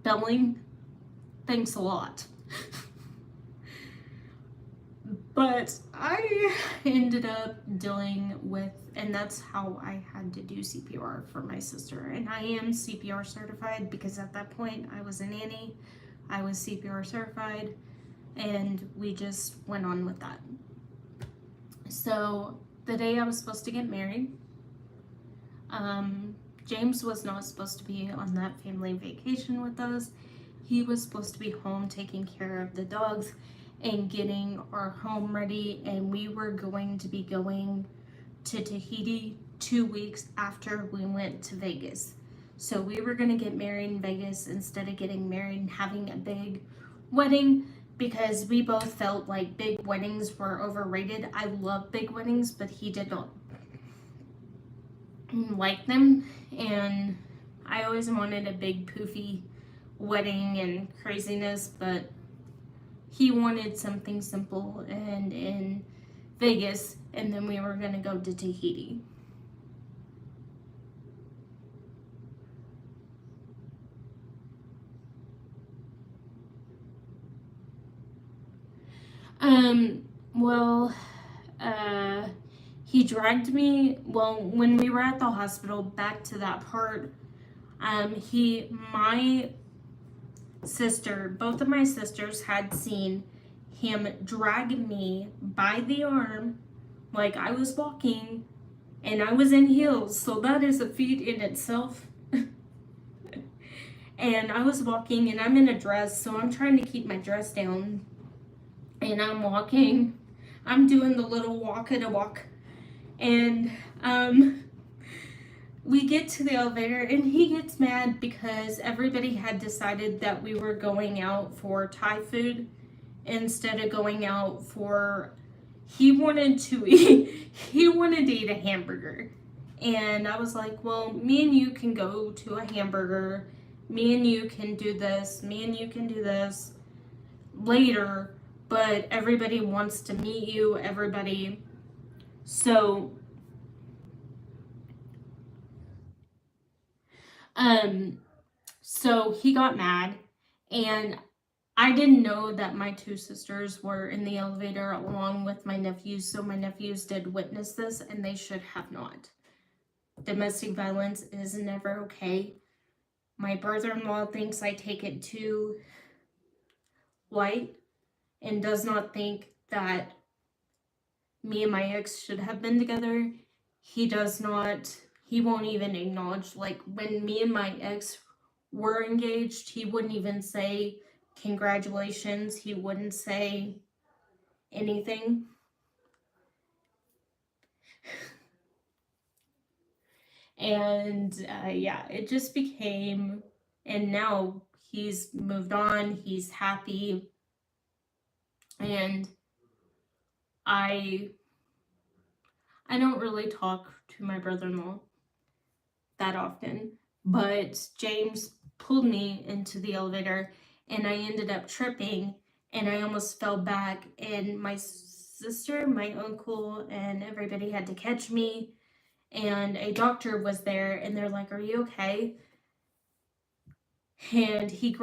belling. Thanks a lot. But I ended up dealing with, and that's how I had to do CPR for my sister. And I am CPR certified because at that point I was a nanny, I was CPR certified, and we just went on with that. So the day I was supposed to get married, James was not supposed to be on that family vacation with us. He was supposed to be home taking care of the dogs and getting our home ready, and we were going to be going to Tahiti 2 weeks after we went to Vegas. So we were going to get married in Vegas instead of getting married and having a big wedding because we both felt like big weddings were overrated. I love big weddings, but he did not like them, and I always wanted a big poofy wedding and craziness, but he wanted something simple and in Vegas, and then we were going to go to Tahiti. Well, he dragged me, well, when we were at the hospital, back to that part, my sister, both of my sisters had seen him drag me by the arm like I was walking, and I was in heels, so that is a feat in itself. And I was walking, and I'm in a dress, so I'm trying to keep my dress down, and I'm walking, I'm doing the little walk, and we get to the elevator, and he gets mad because everybody had decided that we were going out for Thai food instead of going out for, he wanted to eat a hamburger. And I was like, well, me and you can go to a hamburger, me and you can do this, me and you can do this later, but everybody wants to meet you, everybody. So so he got mad, and I didn't know that my two sisters were in the elevator along with my nephews, so my nephews did witness this, and they should have not. Domestic violence is never okay. My brother-in-law thinks I take it too light and does not think that me and my ex should have been together. He does not, he won't even acknowledge, like when me and my ex were engaged, he wouldn't even say congratulations, he wouldn't say anything. And yeah, it just became, and now he's moved on, he's happy, and I don't really talk to my brother-in-law. that often. But James pulled me into the elevator and I ended up tripping and I almost fell back. And my sister, my uncle, and everybody had to catch me. And a doctor was there and they're like, "Are you okay?" And he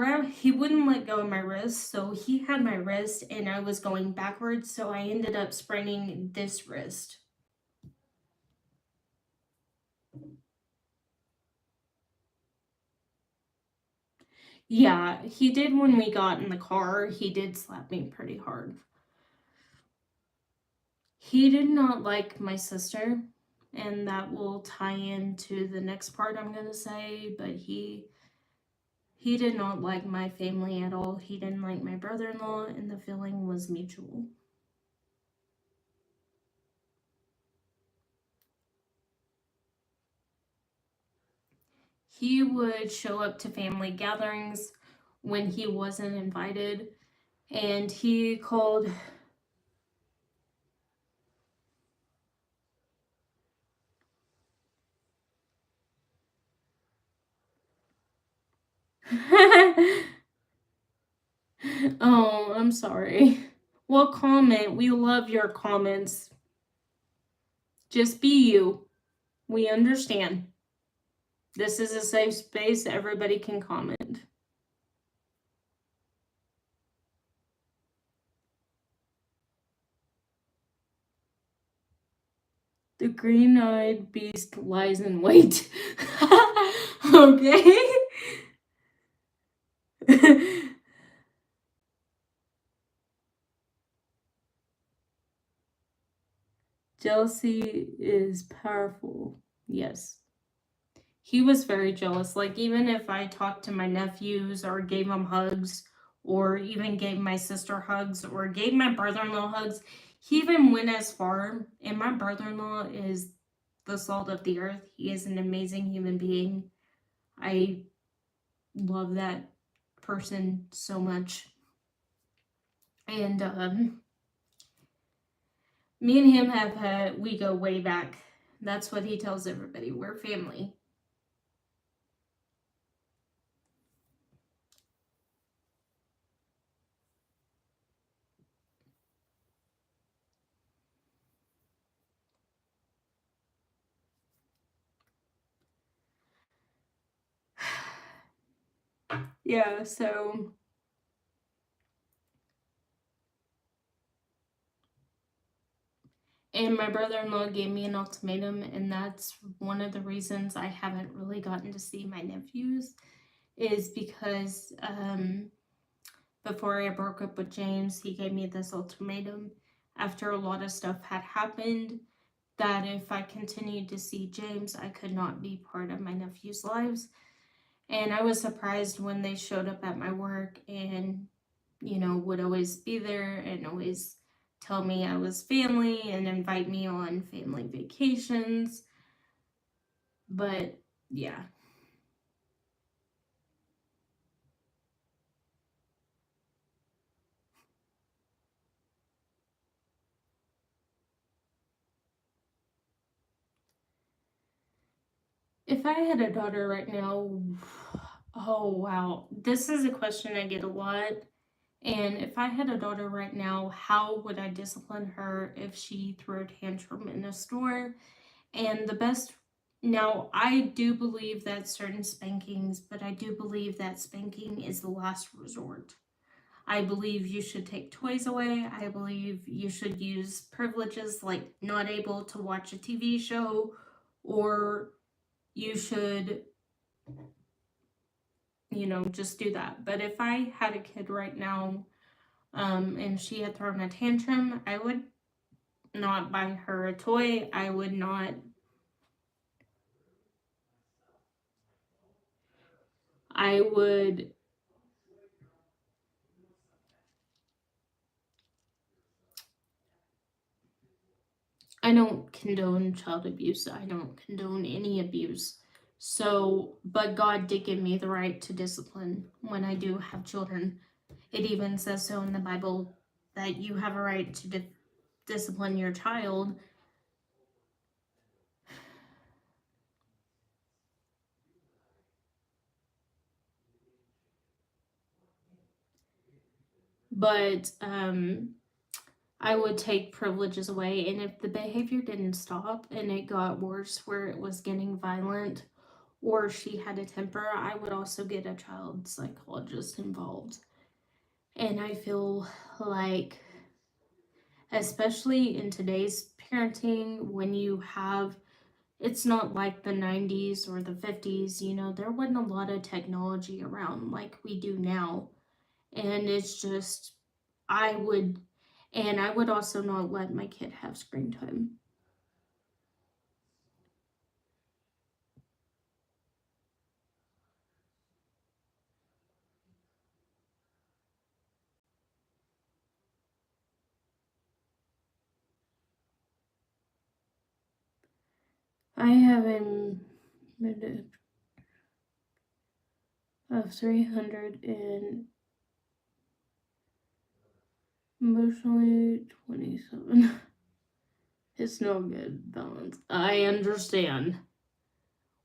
wouldn't let go of my wrist, so he had my wrist and I was going backwards, so I ended up spraining this wrist. Yeah, he did. When we got in the car, he did slap me pretty hard. He did not like my sister, and that will tie into the next part I'm going to say, but he did not like my family at all. He didn't like my brother-in-law, and the feeling was mutual. He would show up to family gatherings when he wasn't invited, and he called. Oh, I'm sorry. Well, comment. We love your comments. Just be you. We understand. This is a safe space. Everybody can comment. The green-eyed beast lies in wait. Okay. Jealousy is powerful. Yes. He was very jealous. Like, even if I talked to my nephews or gave them hugs, or even gave my sister hugs, or gave my brother in law hugs, he even went as far. And my brother in law is the salt of the earth. He is an amazing human being. I love that person so much. And me and him we go way back. That's what he tells everybody. We're family. Yeah, so and my brother-in-law gave me an ultimatum, and that's one of the reasons I haven't really gotten to see my nephews, is because before I broke up with James, he gave me this ultimatum after a lot of stuff had happened, that if I continued to see James, I could not be part of my nephew's lives. And I was surprised when they showed up at my work and, would always be there and always tell me I was family and invite me on family vacations. But yeah. If I had a daughter right now, oh wow. This is a question I get a lot. And if I had a daughter right now, how would I discipline her if she threw a tantrum in a store? And the best, now I do believe that certain spankings, but I do believe that spanking is the last resort. I believe you should take toys away. I believe you should use privileges like not able to watch a TV show, or you should, just do that. But if I had a kid right now, and she had thrown a tantrum, I would not buy her a toy. I would I don't condone child abuse. I don't condone any abuse. So, but God did give me the right to discipline when I do have children. It even says so in the Bible that you have a right to discipline your child. but I would take privileges away, and if the behavior didn't stop and it got worse where it was getting violent or she had a temper, I would also get a child psychologist involved. And I feel like, especially in today's parenting, when you have, it's not like the 90s or the 50s, there wasn't a lot of technology around like we do now. And it's just, I would, and I would also not let my kid have screen time. I have a minute of 300 and emotionally 27. It's no good balance. I understand.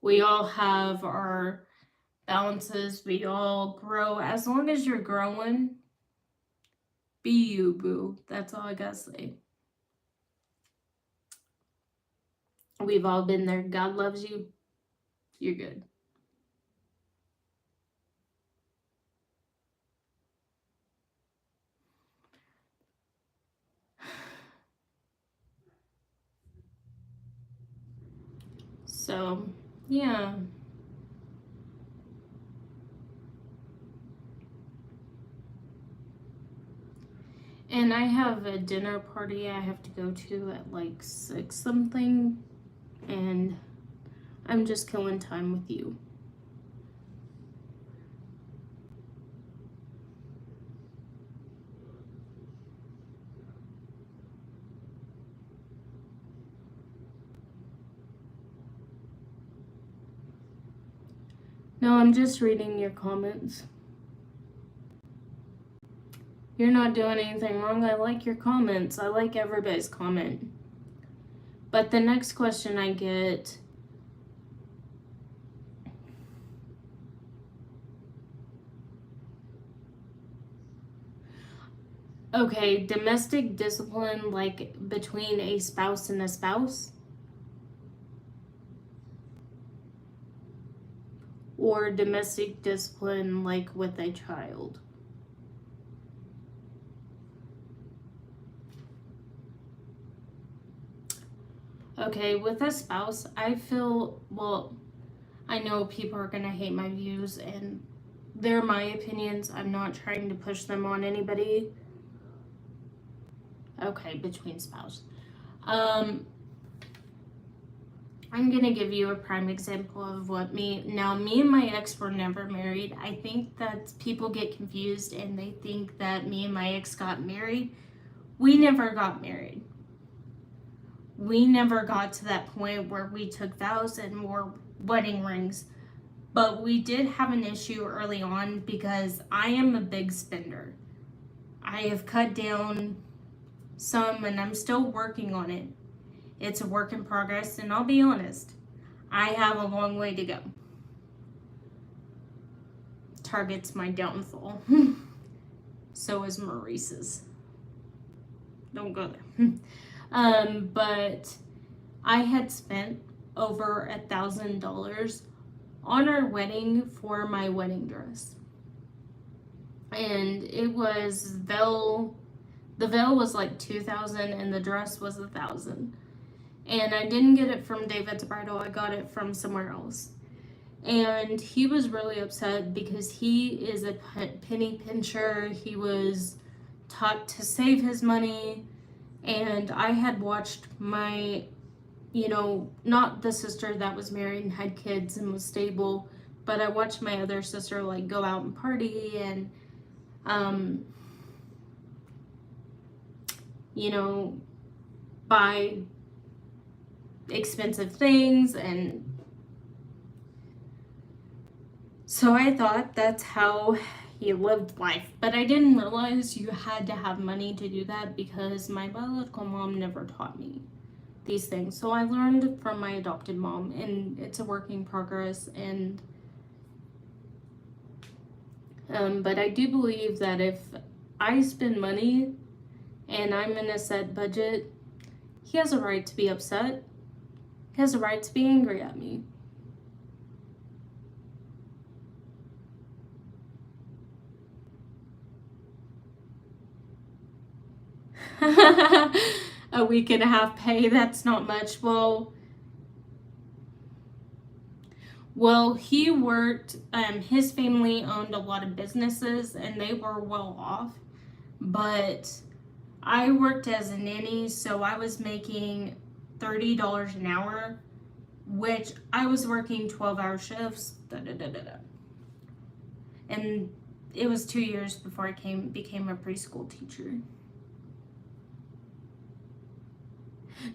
We all have our balances. We all grow. As long as you're growing, be you, boo. That's all I gotta say. We've all been there. God loves you. You're good. So, yeah. And I have a dinner party I have to go to at like 6 something. And I'm just killing time with you. No, I'm just reading your comments. You're not doing anything wrong. I like your comments. I like everybody's comment. But the next question I get, okay, domestic discipline like between a spouse and a spouse? Or domestic discipline like with a child? Okay, with a spouse, I feel, well, I know people are going to hate my views, and they're my opinions. I'm not trying to push them on anybody. Okay, between spouse. I'm going to give you a prime example of what me and my ex were never married. I think that people get confused and they think that me and my ex got married. We never got married. We never got to that point where we took vows and wore wedding rings. But we did have an issue early on because I am a big spender. I have cut down some and I'm still working on it. It's a work in progress, and I'll be honest, I have a long way to go. Target's my downfall. So is Maurice's. Don't go there. But I had spent over $1,000 on our wedding for my wedding dress. And it was the veil was like $2,000 and the dress was $1,000. And I didn't get it from David's Bridal, I got it from somewhere else. And he was really upset because he is a penny pincher. He was taught to save his money. And I had watched my, not the sister that was married and had kids and was stable, but I watched my other sister like go out and party and, buy expensive things. And so I thought that's how he lived life, but I didn't realize you had to have money to do that because my biological mom never taught me these things. So I learned from my adopted mom, and it's a work in progress. And but I do believe that if I spend money and I'm in a set budget, he has a right to be upset. He has a right to be angry at me. A week and a half pay, that's not much. Well, he worked, his family owned a lot of businesses and they were well off. But I worked as a nanny, so I was making $30 an hour, which I was working 12-hour shifts. And it was 2 years before I became a preschool teacher.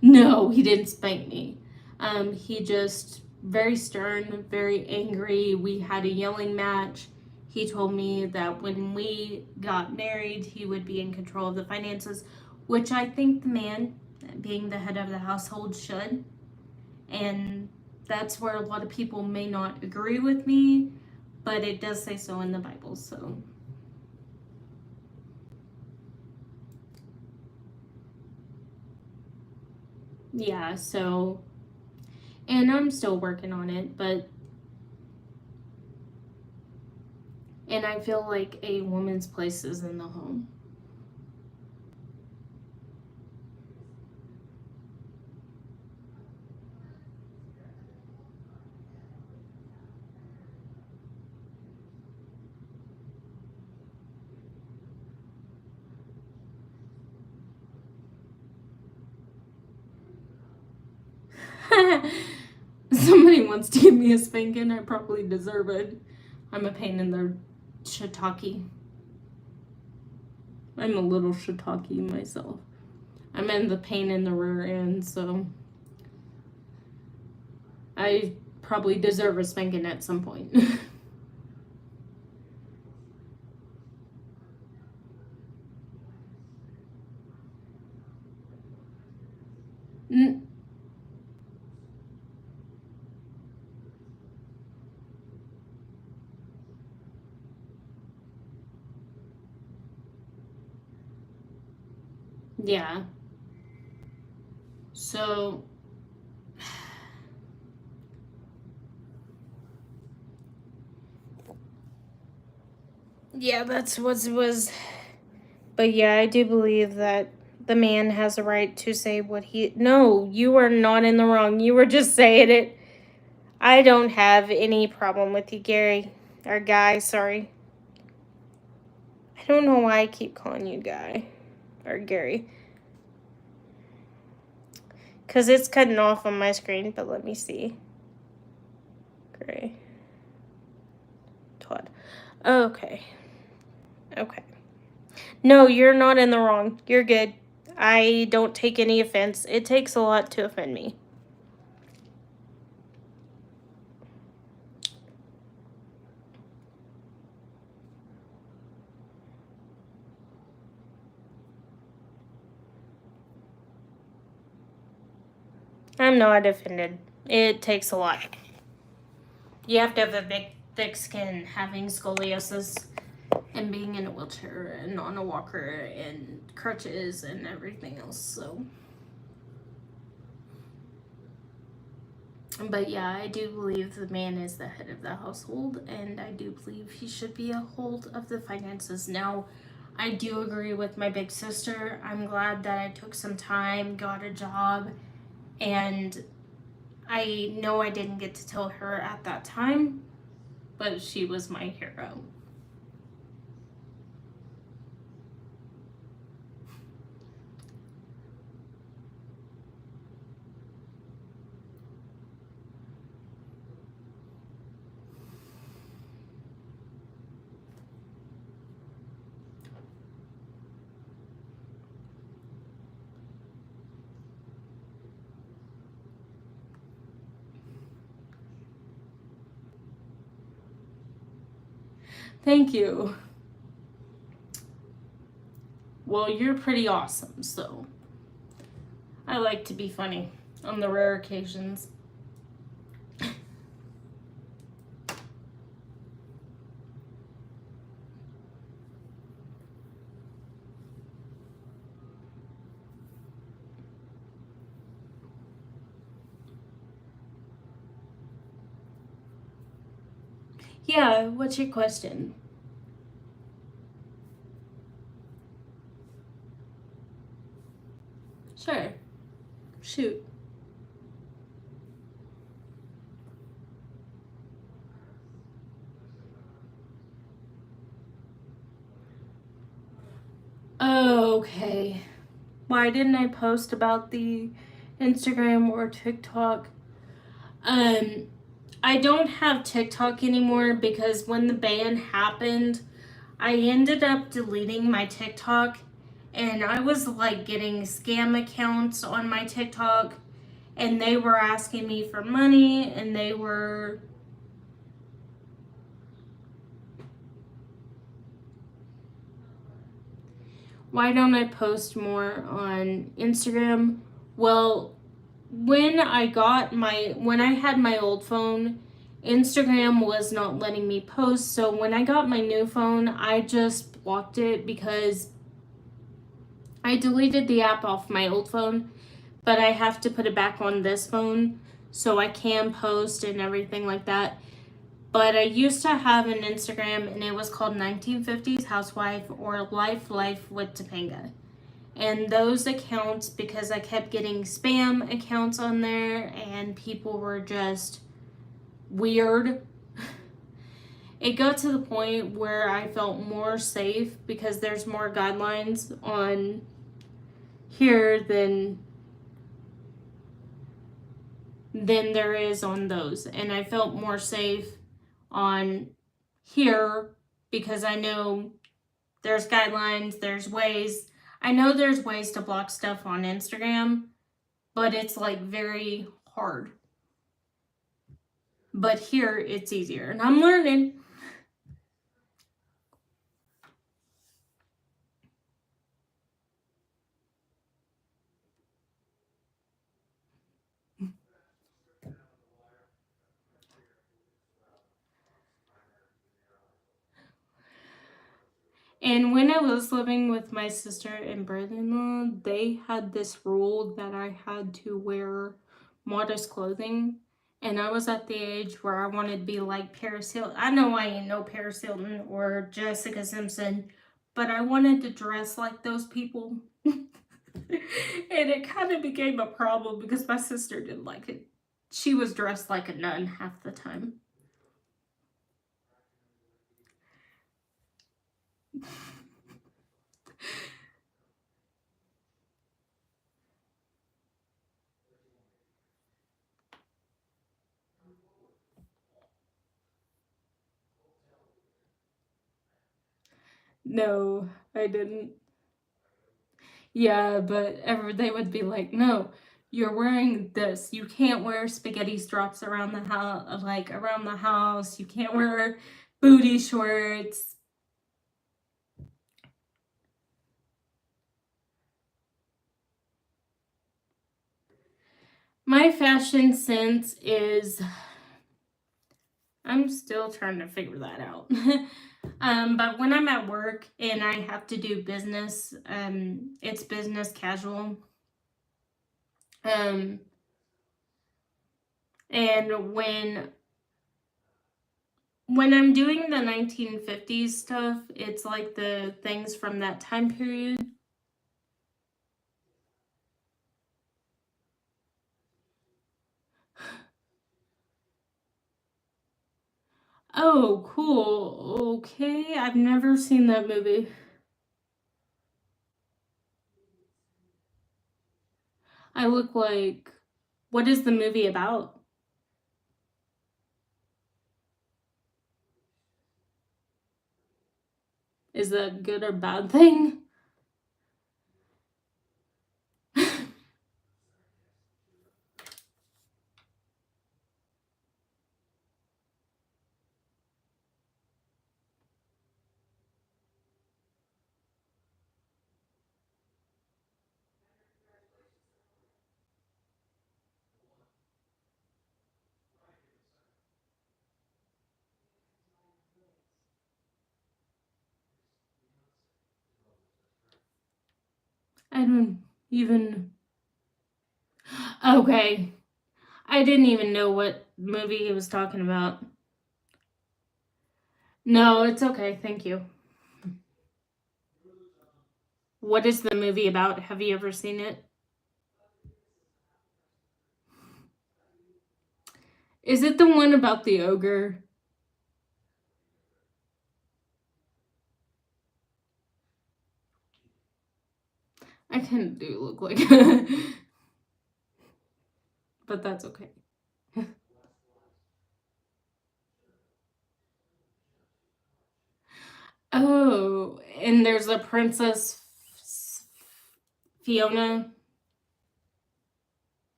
No, he didn't spank me. He just very stern, very angry. We had a yelling match. He told me that when we got married, he would be in control of the finances, which I think the man, being the head of the household, should. And that's where a lot of people may not agree with me, but it does say so in the Bible, so. Yeah, so, and I'm still working on it, and I feel like a woman's place is in the home. Somebody wants to give me a spanking, I probably deserve it. I'm a pain in the shiitake. I'm a little shiitake myself. I'm in the pain in the rear end, so I probably deserve a spanking at some point. Yeah. So yeah, that's what it was. But yeah, I do believe that the man has a right to say what he. No, you are not in the wrong. You were just saying it. I don't have any problem with you, Gary. Or Guy, sorry. I don't know why I keep calling you Guy. Or Gary. Because it's cutting off on my screen, but let me see. Gray. Todd. Okay. Okay. No, you're not in the wrong. You're good. I don't take any offense. It takes a lot to offend me. I'm not offended. It takes a lot. You have to have a big, thick skin having scoliosis and being in a wheelchair and on a walker and crutches and everything else, so. But yeah, I do believe the man is the head of the household, and I do believe he should be a hold of the finances. Now, I do agree with my big sister. I'm glad that I took some time, got a job, and I know I didn't get to tell her at that time, but she was my hero. Thank you. Well, you're pretty awesome, so I like to be funny on the rare occasions. Yeah, what's your question? Sure. Shoot. Okay. Why didn't I post about the Instagram or TikTok? Um, I don't have TikTok anymore because when the ban happened, I ended up deleting my TikTok and I was like getting scam accounts on my TikTok and they were asking me for money and they were why don't I post more on Instagram? Well, when I had my old phone, Instagram was not letting me post. So when I got my new phone, I just blocked it because I deleted the app off my old phone, but I have to put it back on this phone so I can post and everything like that. But I used to have an Instagram and it was called 1950s Housewife or Life with Topanga. And those accounts, because I kept getting spam accounts on there and people were just weird, it got to the point where I felt more safe because there's more guidelines on here than there is on those. And I felt more safe on here because I know there's guidelines, there's ways. I know there's ways to block stuff on Instagram, but it's like very hard. But here it's easier and I'm learning. And when I was living with my sister and brother-in-law, they had this rule that I had to wear modest clothing. And I was at the age where I wanted to be like Paris Hilton. I know I ain't no Paris Hilton or Jessica Simpson, but I wanted to dress like those people. And it kind of became a problem because my sister didn't like it. She was dressed like a nun half the time. No, I didn't. Yeah, but they would be like, no, you're wearing this. You can't wear spaghetti straps around the house, like around the house. You can't wear booty shorts. My fashion sense is, I'm still trying to figure that out. But when I'm at work and I have to do business, it's business casual. Um, and when I'm doing the 1950s stuff, it's like the things from that time period. Oh, cool. Okay, I've never seen that movie. I look like. What is the movie about? Is that a good or bad thing? I don't even. Okay, I didn't even know what movie he was talking about. No, it's okay. Thank you. What is the movie about? Have you ever seen it? Is it the one about the ogre? I kind of do look like but that's okay. Oh, and there's a Princess Fiona.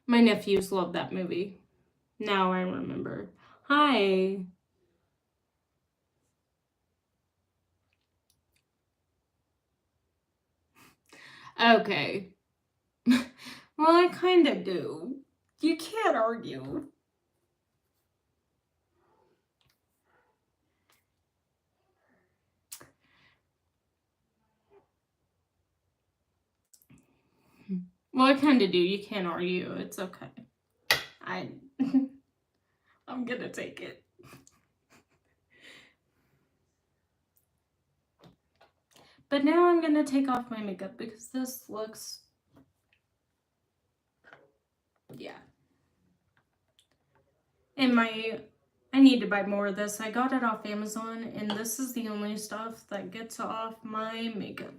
My nephews love that movie. Now I remember. Hi. Okay. Well, I kind of do. You can't argue. Well, I kind of do. You can't argue. It's okay. I'm gonna take it. But now I'm gonna take off my makeup because this looks, yeah. And I need to buy more of this. I got it off Amazon, and this is the only stuff that gets off my makeup.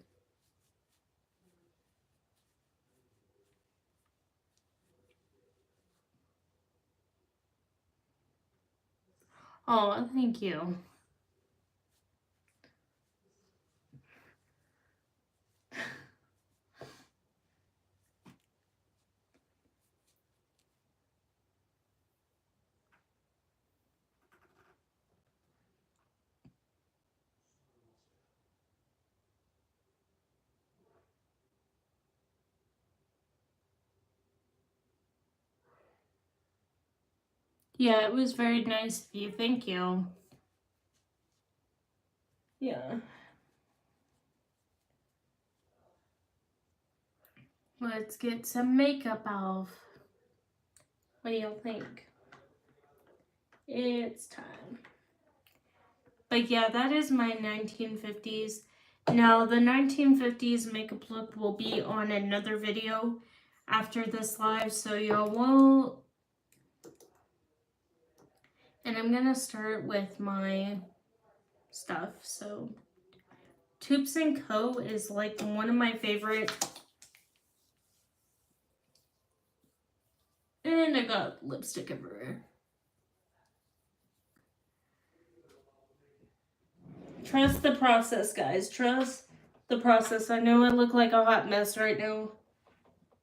Oh, thank you. Yeah, it was very nice of you. Thank you. Yeah. Let's get some makeup off. What do y'all think? It's time. But yeah, that is my 1950s. Now, the 1950s makeup look will be on another video after this live, so y'all won't. And I'm gonna start with my stuff. So, Tubes & Co. is like one of my favorite. And I got lipstick everywhere. Trust the process, guys. Trust the process. I know I look like a hot mess right now.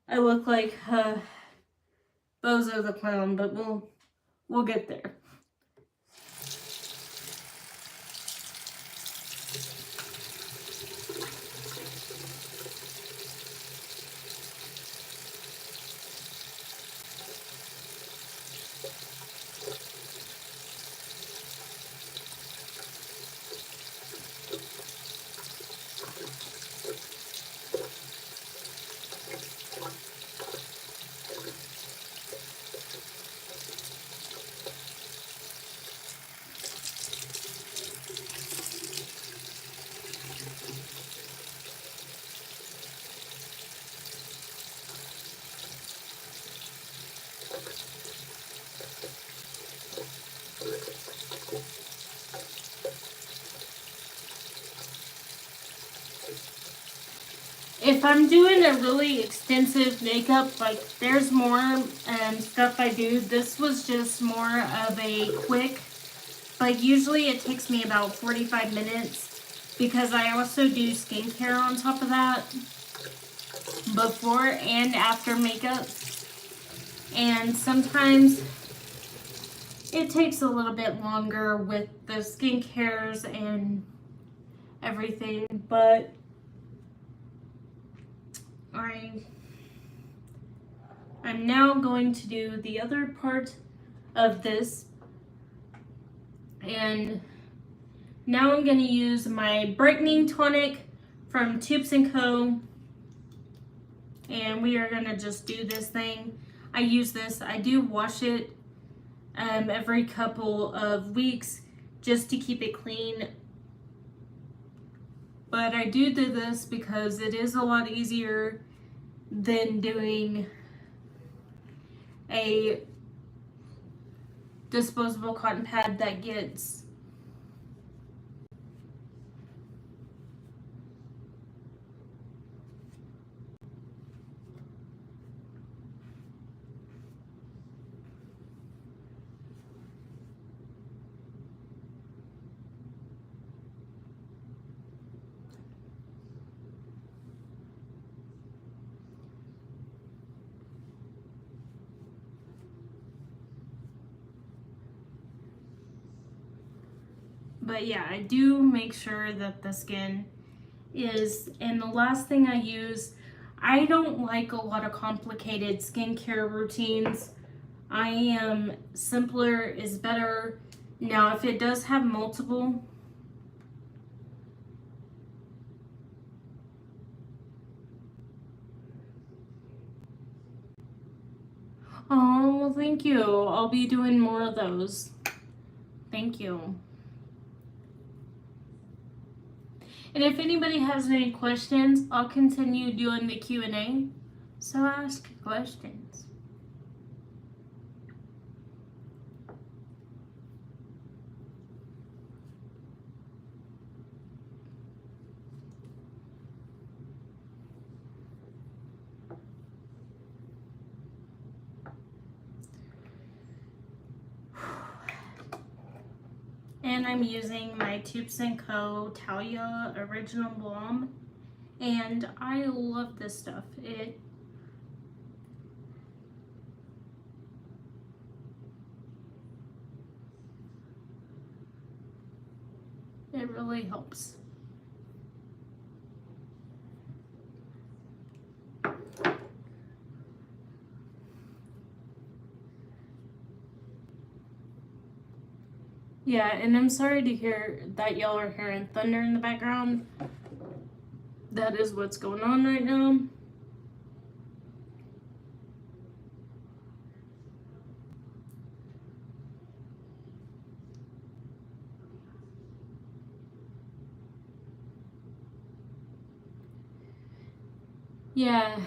I look like Bozo the Clown, but we'll get there. If I'm doing a really extensive makeup, like there's more stuff I do. This was just more of a quick, like usually it takes me about 45 minutes because I also do skincare on top of that before and after makeup. And sometimes it takes a little bit longer with the skincares and everything, but I'm now going to do the other part of this, and now I'm going to use my brightening tonic from Tubes & Co. And we are going to just do this thing. I use this. I do wash it every couple of weeks just to keep it clean. But I do this because it is a lot easier than doing a disposable cotton pad that gets but yeah, I do make sure that the skin is, and the last thing I use, I don't like a lot of complicated skincare routines. I am simpler is better. Now, if it does have multiple, oh, well, thank you. I'll be doing more of those. Thank you. And if anybody has any questions, I'll continue doing the Q&A. So ask questions. And I'm using my Tubes & Co. Talia Original Balm. And I love this stuff. It really helps. Yeah, and I'm sorry to hear that y'all are hearing thunder in the background. That is what's going on right now. Yeah.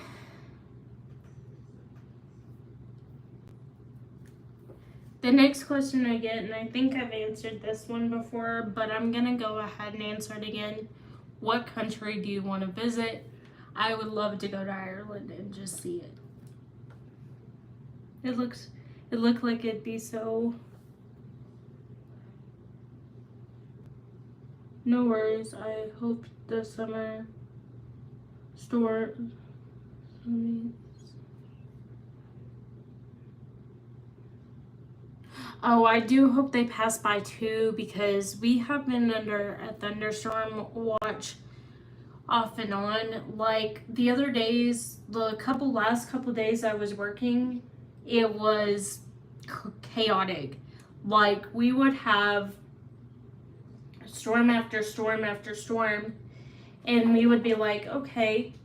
The next question I get, and I think I've answered this one before, but I'm gonna go ahead and answer it again. What country do you want to visit? I would love to go to Ireland and just see it. It looked like it'd be so. No worries. I hope the summer storm. Oh, I do hope they pass by too, because we have been under a thunderstorm watch off and on. Like the other days, the last couple days I was working, it was chaotic. Like we would have storm after storm after storm, and we would be like, okay.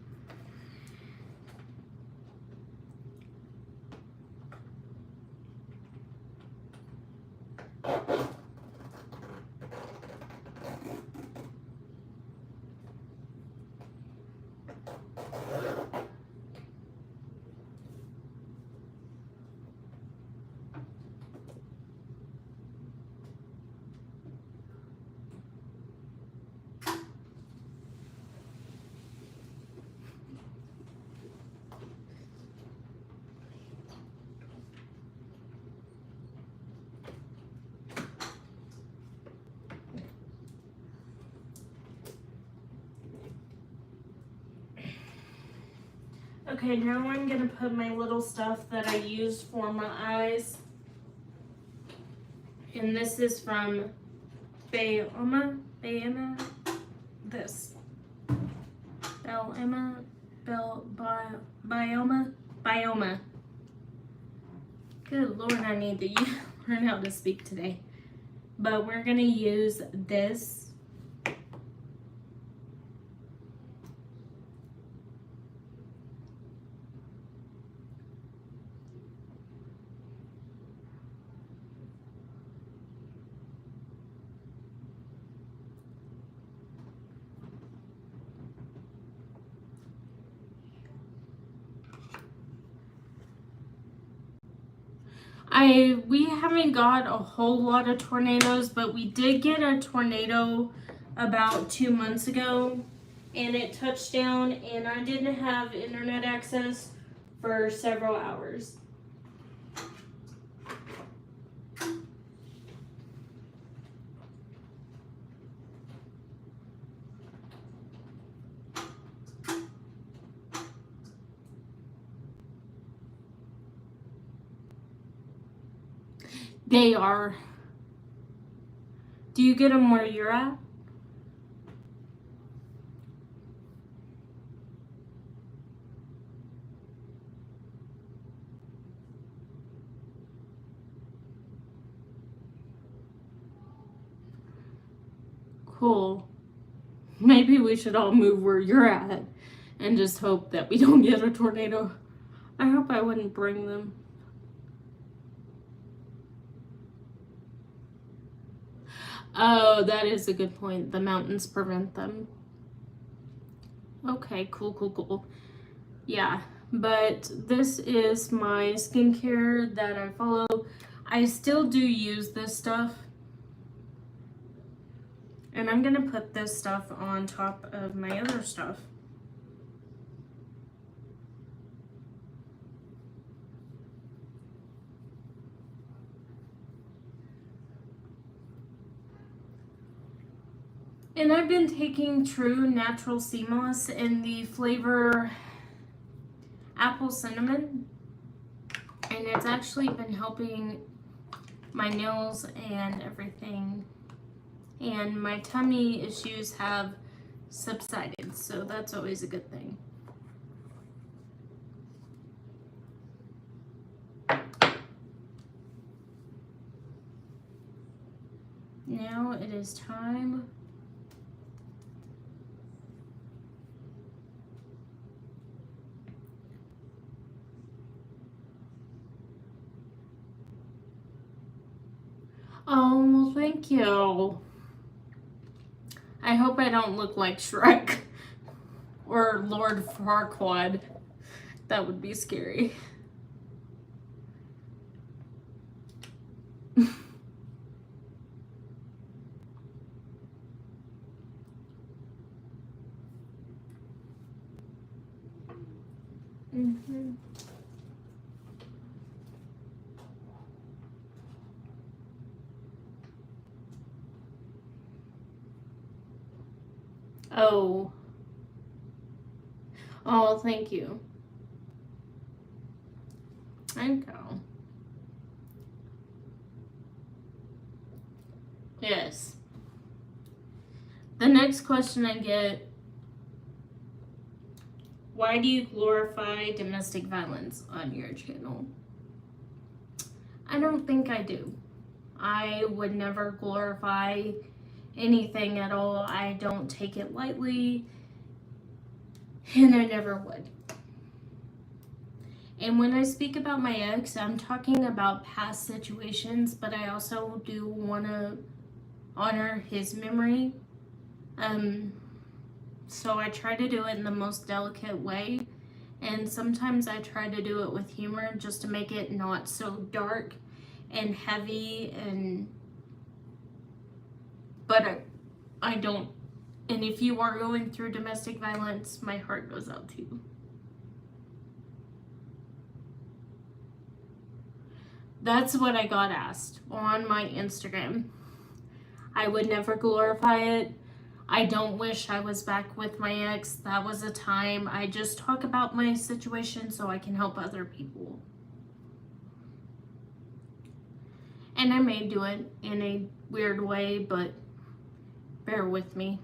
Okay, now I'm gonna put my little stuff that I used for my eyes. And this is from Bioma, this. Bioma. Good Lord, I need to learn how to speak today. But we're gonna use this. We haven't got a whole lot of tornadoes, but we did get a tornado about 2 months ago, and it touched down, and I didn't have internet access for several hours. They are. Do you get them where you're at? Cool. Maybe we should all move where you're at and just hope that we don't get a tornado. I hope I wouldn't bring them. Oh, that is a good point. The mountains prevent them. Okay, cool. Yeah, but this is my skincare that I follow. I still do use this stuff. And I'm gonna put this stuff on top of my other stuff. And I've been taking True Natural Sea Moss in the flavor apple cinnamon, and it's actually been helping my nails and everything, and my tummy issues have subsided, so that's always a good thing. Now it is time Oh, well, thank you. I hope I don't look like Shrek or Lord Farquaad. That would be scary. Mm-hmm. Oh. Oh, thank you. Thank you. Yes. The next question I get, why do you glorify domestic violence on your channel? I don't think I do. I would never glorify anything at all. I don't take it lightly, and I never would. And when I speak about my ex, I'm talking about past situations, but I also do want to honor his memory. So I try to do it in the most delicate way, and sometimes I try to do it with humor just to make it not so dark and heavy, but I don't. And if you are going through domestic violence, my heart goes out to you. That's what I got asked on my Instagram. I would never glorify it. I don't wish I was back with my ex. That was a time. I just talk about my situation so I can help other people. And I may do it in a weird way, but bear with me.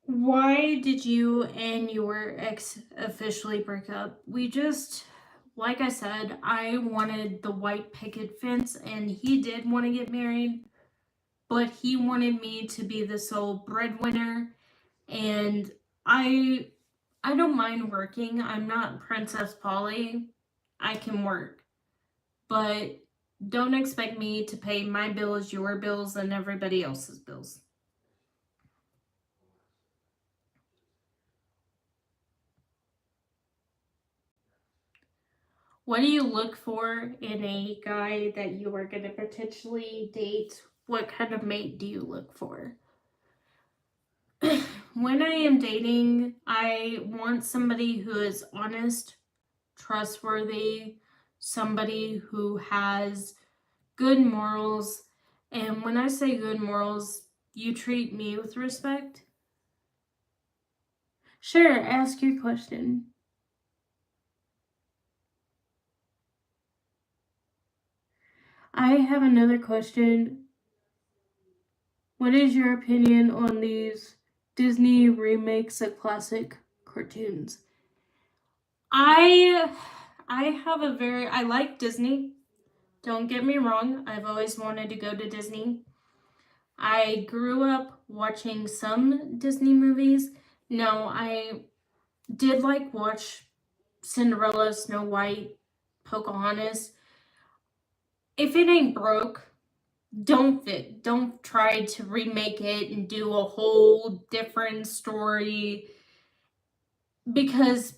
Why did you and your ex officially break up? We just, like I said, I wanted the white picket fence, and he did want to get married, but he wanted me to be the sole breadwinner, and I don't mind working. I'm not Princess Polly. I can work. but don't expect me to pay my bills, your bills, and everybody else's bills. What do you look for in a guy that you are going to potentially date? What kind of mate do you look for? When I am dating, I want somebody who is honest, trustworthy, somebody who has good morals. And when I say good morals, you treat me with respect. Sure, ask your question. I have another question. What is your opinion on these Disney remakes of classic cartoons? I I like Disney. Don't get me wrong. I've always wanted to go to Disney. I grew up watching some Disney movies. No, I did like watch Cinderella, Snow White, Pocahontas. If it ain't broke, don't try to remake it and do a whole different story, because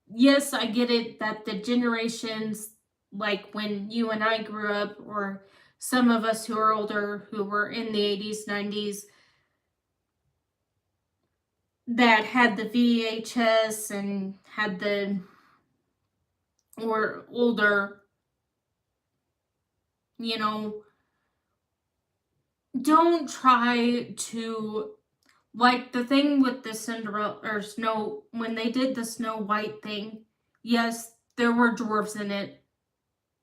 yes, I get it that the generations, like when you and I grew up, or some of us who are older who were in the 80s, 90s, that had the VHS and had the, or older, you know, don't try to, like the thing with the Cinderella or Snow, when they did the Snow White thing, yes, there were dwarves in it.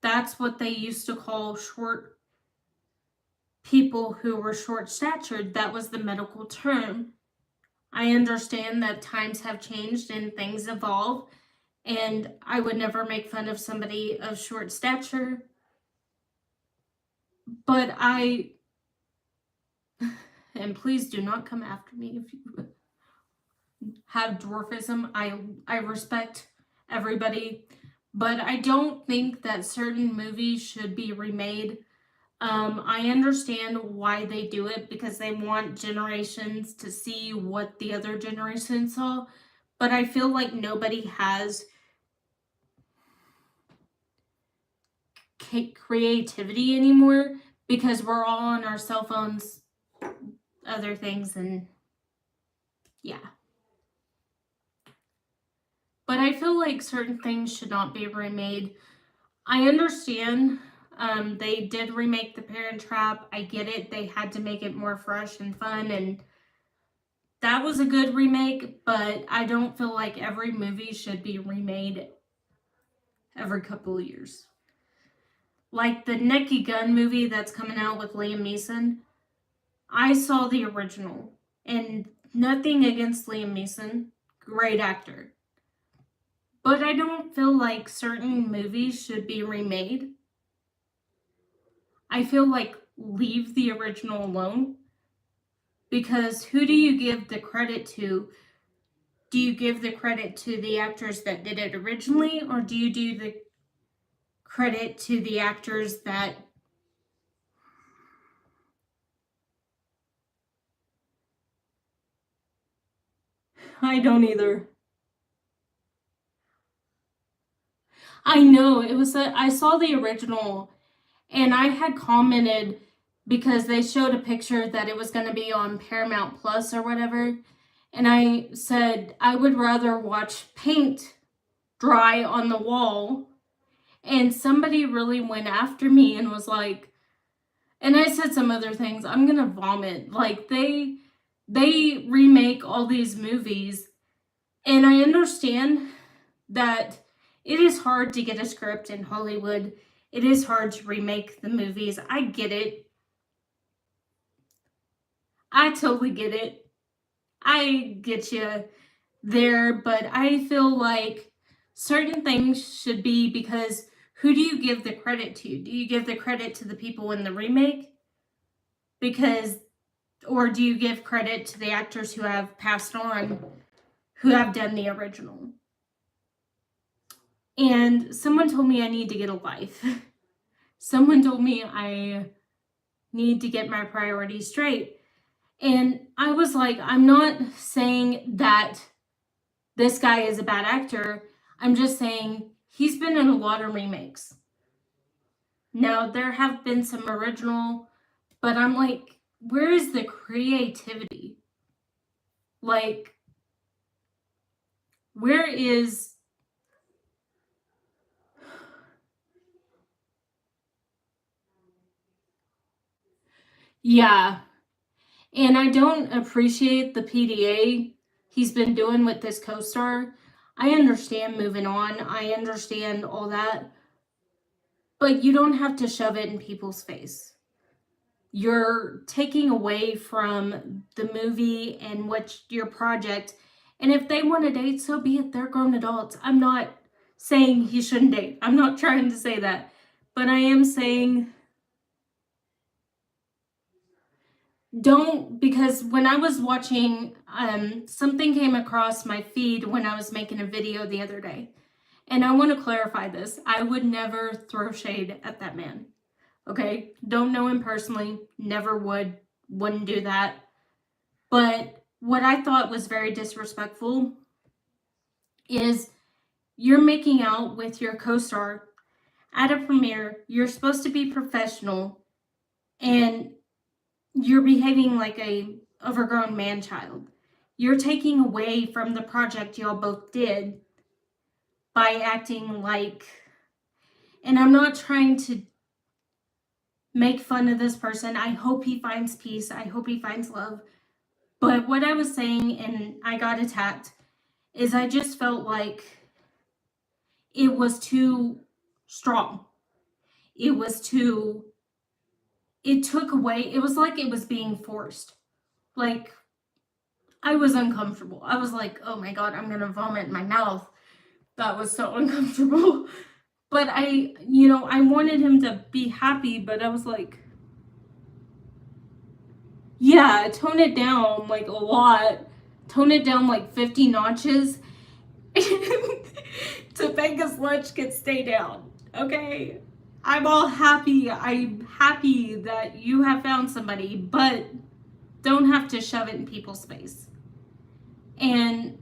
That's what they used to call short people who were short statured. That was the medical term. I understand that times have changed and things evolve, and I would never make fun of somebody of short stature, but and please do not come after me if you have dwarfism. I respect everybody, but I don't think that certain movies should be remade. I understand why they do it, because they want generations to see what the other generation saw, but I feel like nobody has creativity anymore, because we're all on our cell phones, other things, and yeah. But I feel like certain things should not be remade. I understand they did remake The Parent Trap. I get it. They had to make it more fresh and fun, and that was a good remake, but I don't feel like every movie should be remade every couple of years. Like the Naked Gun movie that's coming out with Liam Neeson, I saw the original, and nothing against Liam Neeson, great actor. But I don't feel like certain movies should be remade. I feel like leave the original alone, because who do you give the credit to? Do you give the credit to the actors that did it originally, or do you do the credit to the actors that I don't either. I know it was I saw the original, and I had commented because they showed a picture that it was going to be on Paramount Plus or whatever, and I said I would rather watch paint dry on the wall. And somebody really went after me and was like, and I said some other things, I'm gonna vomit. Like they remake all these movies, and I understand that it is hard to get a script in Hollywood. It is hard to remake the movies. I get it. I totally get it. I get you there, but I feel like certain things should be, because who do you give the credit to? Do you give the credit to the people in the remake? Because, or do you give credit to the actors who have passed on, who have done the original? And someone told me I need to get a life. someone told me I need to get my priorities straight. And I was like, I'm not saying that this guy is a bad actor. I'm just saying he's been in a lot of remakes. Now, there have been some original, but I'm like, where is the creativity? Like, where is. Yeah. And I don't appreciate the PDA he's been doing with this co star. I understand moving on, I understand all that, but you don't have to shove it in people's face. You're taking away from the movie and what your project. And if they want to date, so be it. They're grown adults. I'm not saying he shouldn't date. I'm not trying to say that. But I am saying don't, because when I was watching, something came across my feed when I was making a video the other day. And I want to clarify this. I would never throw shade at that man. Okay? Don't know him personally. Never would. Wouldn't do that. But what I thought was very disrespectful is you're making out with your co-star at a premiere. You're supposed to be professional, and you're behaving like a overgrown man-child. You're taking away from the project y'all both did by acting like, and I'm not trying to make fun of this person. I hope he finds peace. I hope he finds love. But what I was saying, and I got attacked, is I just felt like it was too strong. It was too, it took away, it was like it was being forced. Like, I was uncomfortable. I was like, oh my God, I'm gonna vomit in my mouth. That was so uncomfortable. But I wanted him to be happy, but I was like, yeah, tone it down like a lot. Tone it down like 50 notches. Topanga's lunch can stay down, okay? I'm all happy. I'm happy that you have found somebody, but don't have to shove it in people's face. And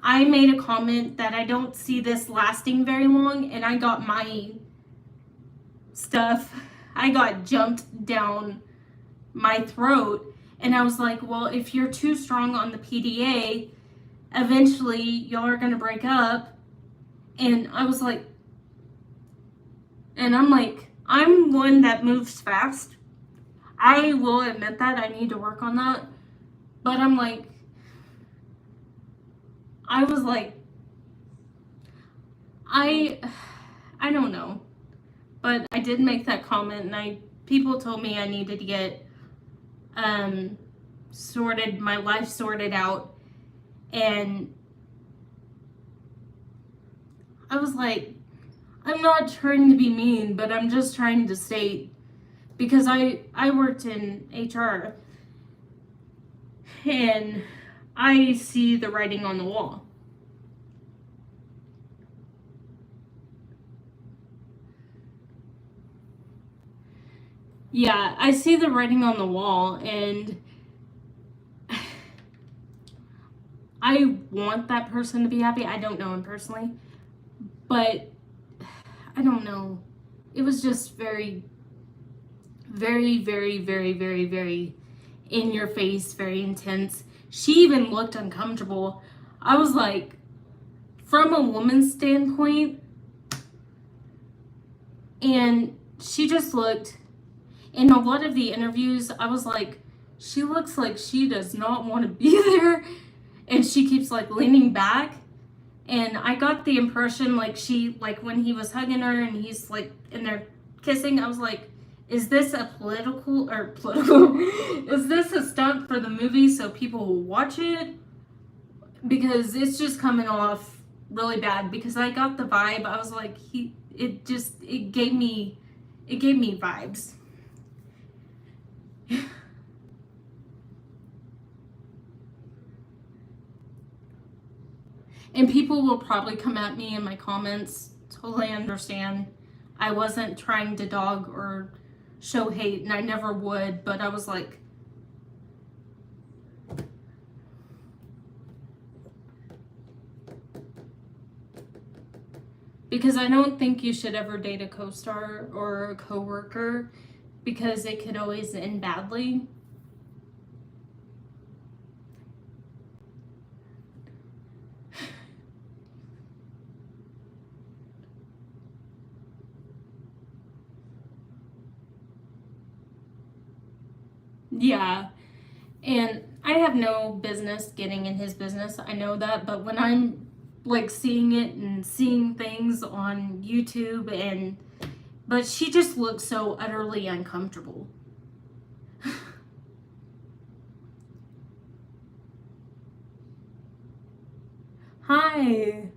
I made a comment that I don't see this lasting very long, and I got my stuff. I got jumped down my throat, and I was like, well, if you're too strong on the PDA, eventually y'all are gonna break up. And I was like, and I'm like, I'm one that moves fast. I will admit that I need to work on that. But I'm like, I was like, I don't know. But I did make that comment, and people told me I needed to get my life sorted out. And I was like, I'm not trying to be mean, but I'm just trying to state, because I worked in HR, and I see the writing on the wall. Yeah, I see the writing on the wall, and I want that person to be happy. I don't know him personally, but I don't know. It was just very, very, very, very, very, very in your face, very intense. She even looked uncomfortable. I was like, from a woman's standpoint, and she just looked, in a lot of the interviews, I was like, she looks like she does not want to be there, and she keeps like leaning back. And I got the impression like when he was hugging her and he's like and they're kissing, I was like, is this a political is this a stunt for the movie so people will watch it? Because it's just coming off really bad, because I got the vibe. I was like, it gave me vibes. And people will probably come at me in my comments. Totally understand. I wasn't trying to dog or show hate, and I never would, but I was like, because I don't think you should ever date a co-star or a co-worker because it could always end badly. Yeah, and I have no business getting in his business. I know that, but when I'm like seeing it and seeing things on YouTube, but she just looks so utterly uncomfortable. Hi.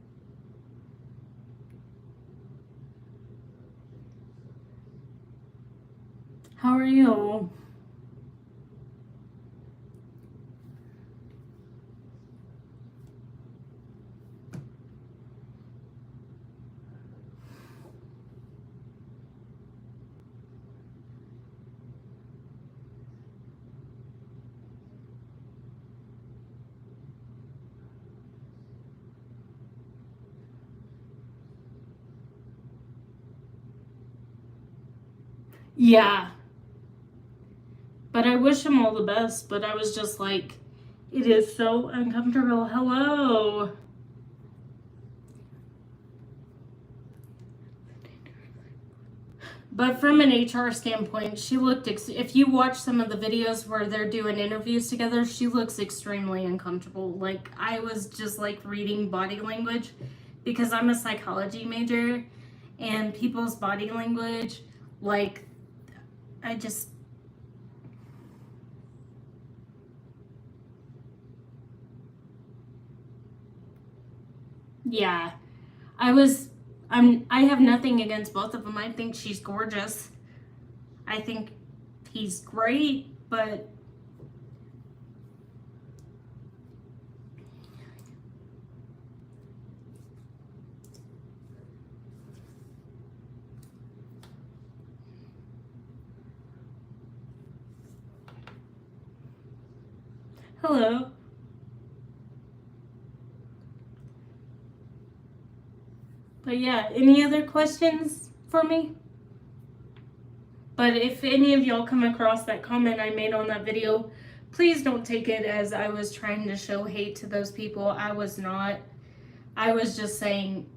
How are you? Yeah. But I wish him all the best, but I was just like, it is so uncomfortable. Hello. But from an HR standpoint, she looked, if you watch some of the videos where they're doing interviews together, she looks extremely uncomfortable. Like, I was just like reading body language because I'm a psychology major, and people's body language, like, I just, yeah. I have nothing against both of them. I think she's gorgeous. I think he's great, but hello. But yeah, any other questions for me? But if any of y'all come across that comment I made on that video, please don't take it as I was trying to show hate to those people. I was not. I was just saying.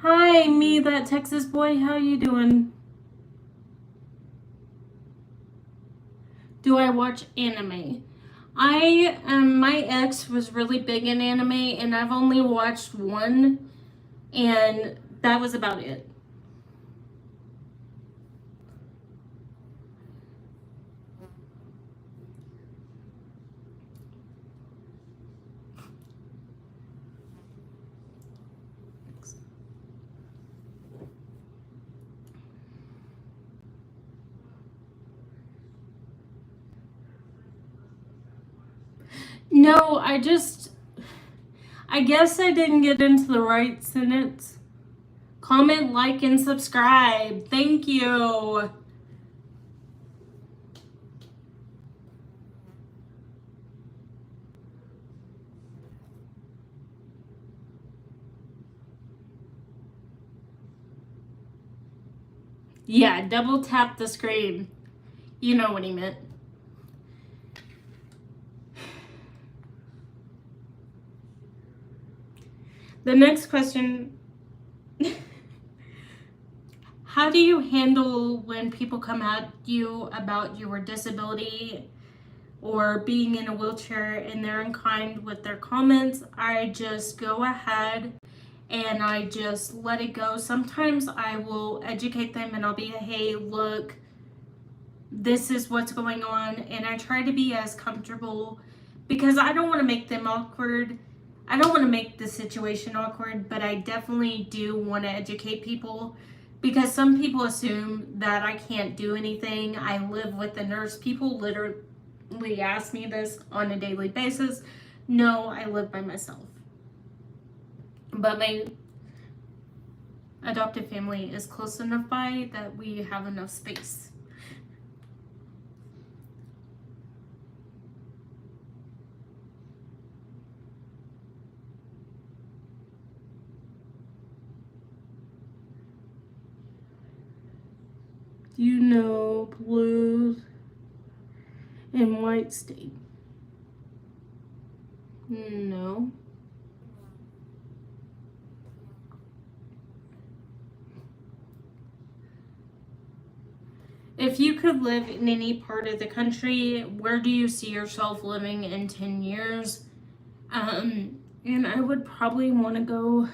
Hi, me, that Texas boy. How you doing? Do I watch anime? My ex was really big in anime, and I've only watched one, and that was about it. No, I guess I didn't get into the right sentence. Comment, like, and subscribe. Thank you. Yeah, double tap the screen. You know what he meant. The next question. How do you handle when people come at you about your disability or being in a wheelchair and they're unkind with their comments? I just go ahead and I just let it go. Sometimes I will educate them and I'll be, hey, look, this is what's going on. And I try to be as comfortable because I don't want to make them awkward. I don't want to make the situation awkward, but I definitely do want to educate people because some people assume that I can't do anything. I live with a nurse. People literally ask me this on a daily basis. No, I live by myself. But my adoptive family is close enough by that we have enough space. Do you know Blues and White State? No. If you could live in any part of the country, where do you see yourself living in 10 years? And I would probably want to go.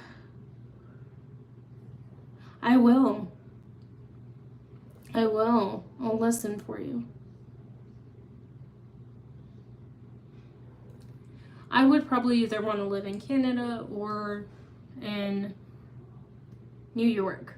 I will. I will. I'll listen for you. I would probably either want to live in Canada or in New York.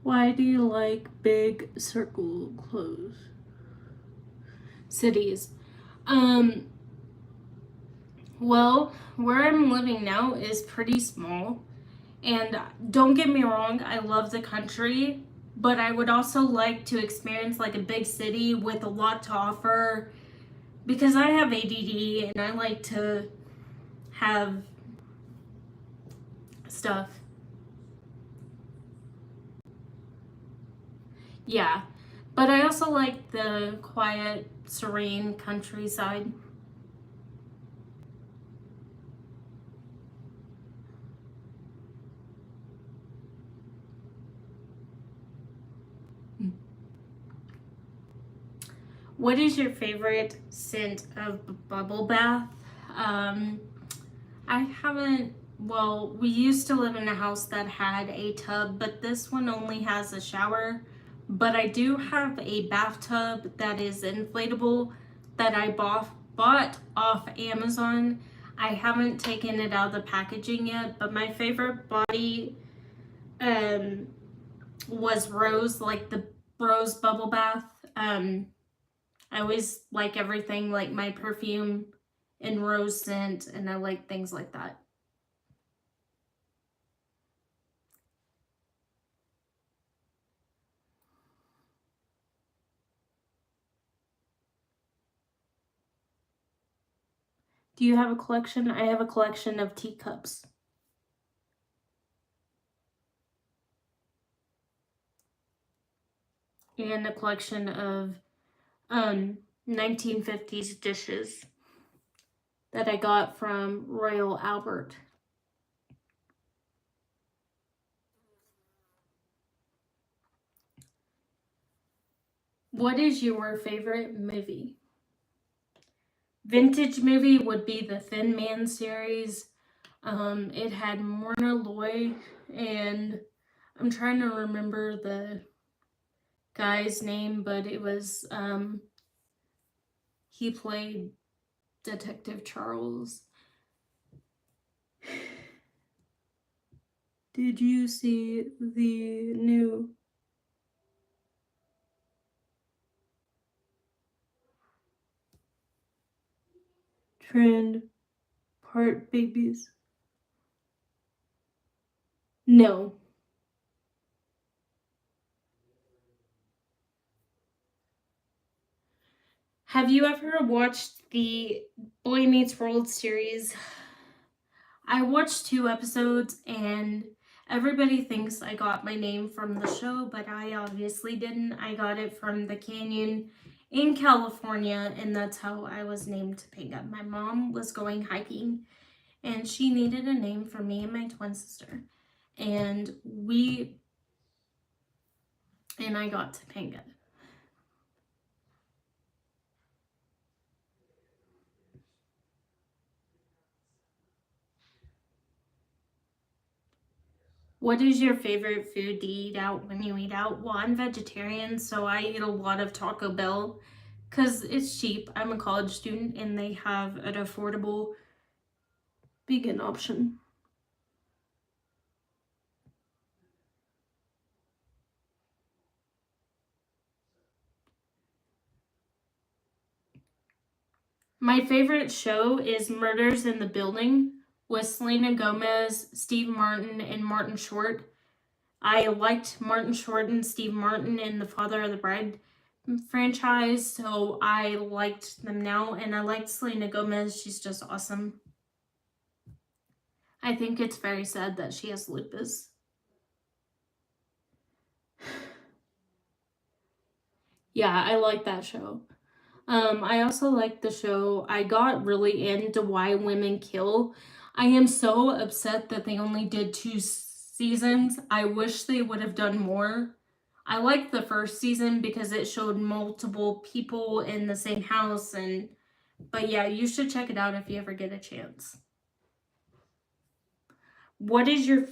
Why do you like big circle clothes? Cities. Well, where I'm living now is pretty small. And don't get me wrong, I love the country, but I would also like to experience like a big city with a lot to offer because I have ADD and I like to have stuff. Yeah, but I also like the quiet, serene countryside. What is your favorite scent of bubble bath? Um, I haven't. Well, we used to live in a house that had a tub, but this one only has a shower. But I do have a bathtub that is inflatable that I bought off Amazon. I haven't taken it out of the packaging yet, but my favorite body um, was rose, like the rose bubble bath. I always like everything like my perfume and rose scent, and I like things like that. Do you have a collection? I have a collection of teacups and a collection of 1950s dishes that I got from Royal Albert. What is your favorite movie? Vintage movie would be the Thin Man series. It had Morna Loy, and I'm trying to remember the guy's name, but it was he played Detective Charles. Did you see the new trend part babies? No. Have you ever watched the Boy Meets World series? I watched 2 episodes and everybody thinks I got my name from the show, but I obviously didn't. I got it from the canyon in California, and that's how I was named Topanga. My mom was going hiking and she needed a name for me and my twin sister. And I got Topanga. What is your favorite food to eat out when you eat out? Well, I'm vegetarian, so I eat a lot of Taco Bell because it's cheap. I'm a college student and they have an affordable vegan option. My favorite show is Murders in the Building with Selena Gomez, Steve Martin, and Martin Short. I liked Martin Short and Steve Martin in the Father of the Bride franchise, so I liked them now, and I liked Selena Gomez. She's just awesome. I think it's very sad that she has lupus. Yeah, I like that show. I also like the show. I got really into Why Women Kill. I am so upset that they only did 2 seasons. I wish they would have done more. I liked the first season because it showed multiple people in the same house, but yeah, you should check it out if you ever get a chance. What is your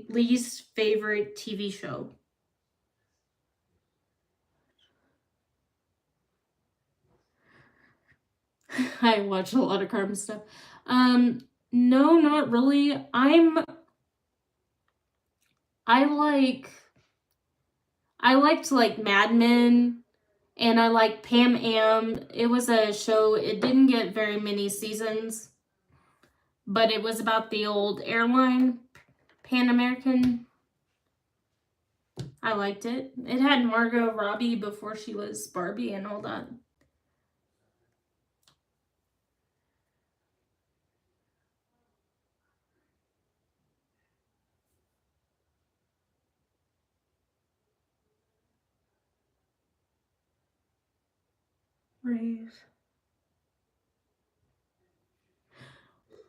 least favorite TV show? I watch a lot of crime stuff. No, not really. I like I liked like Mad Men and I like Pam Am. It was a show, it didn't get very many seasons, but it was about the old airline, Pan American. I liked it. It had Margot Robbie before she was Barbie and all that. Right.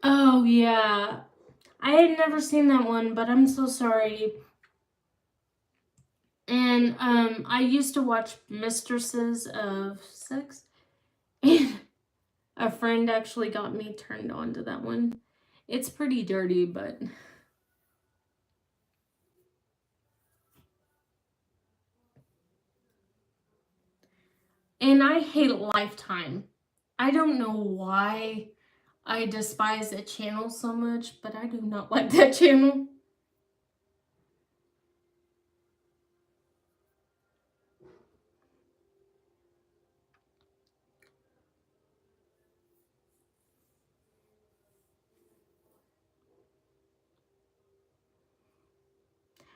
Oh yeah. I had never seen that one, but I'm so sorry. And I used to watch Mistresses of Sex. And a friend actually got me turned on to that one. It's pretty dirty, but. And I hate Lifetime. I don't know why I despise that channel so much, but I do not like that channel.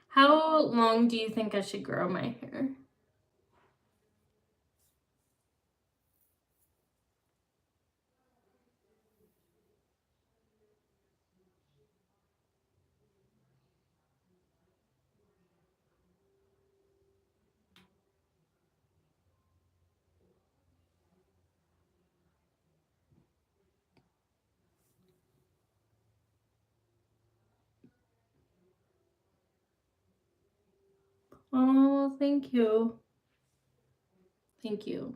How long do you think I should grow my hair? Oh, thank you. Thank you.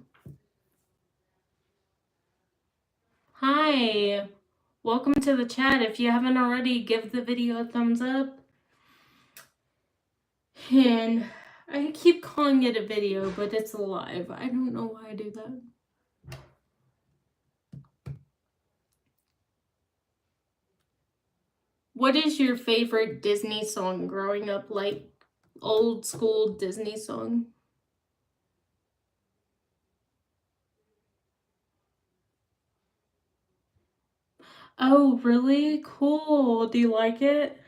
Hi. Welcome to the chat. If you haven't already, give the video a thumbs up. And I keep calling it a video, but it's live. I don't know why I do that. What is your favorite Disney song growing up, like old school Disney song? Oh, really? Cool. Do you like it?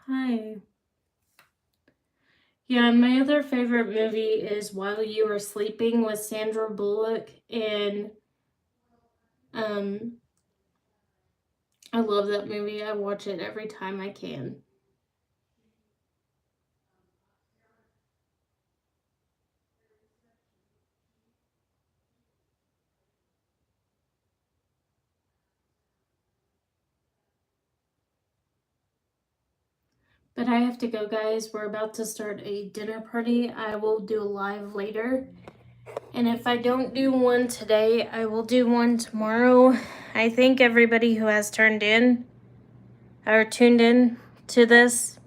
Hi. Yeah, my other favorite movie is While You Were Sleeping with Sandra Bullock, and um I love that movie. I watch it every time I can. But I have to go, guys. We're about to start a dinner party. I will do a live later. And if I don't do one today, I will do one tomorrow. I thank everybody who has turned in or tuned in to this.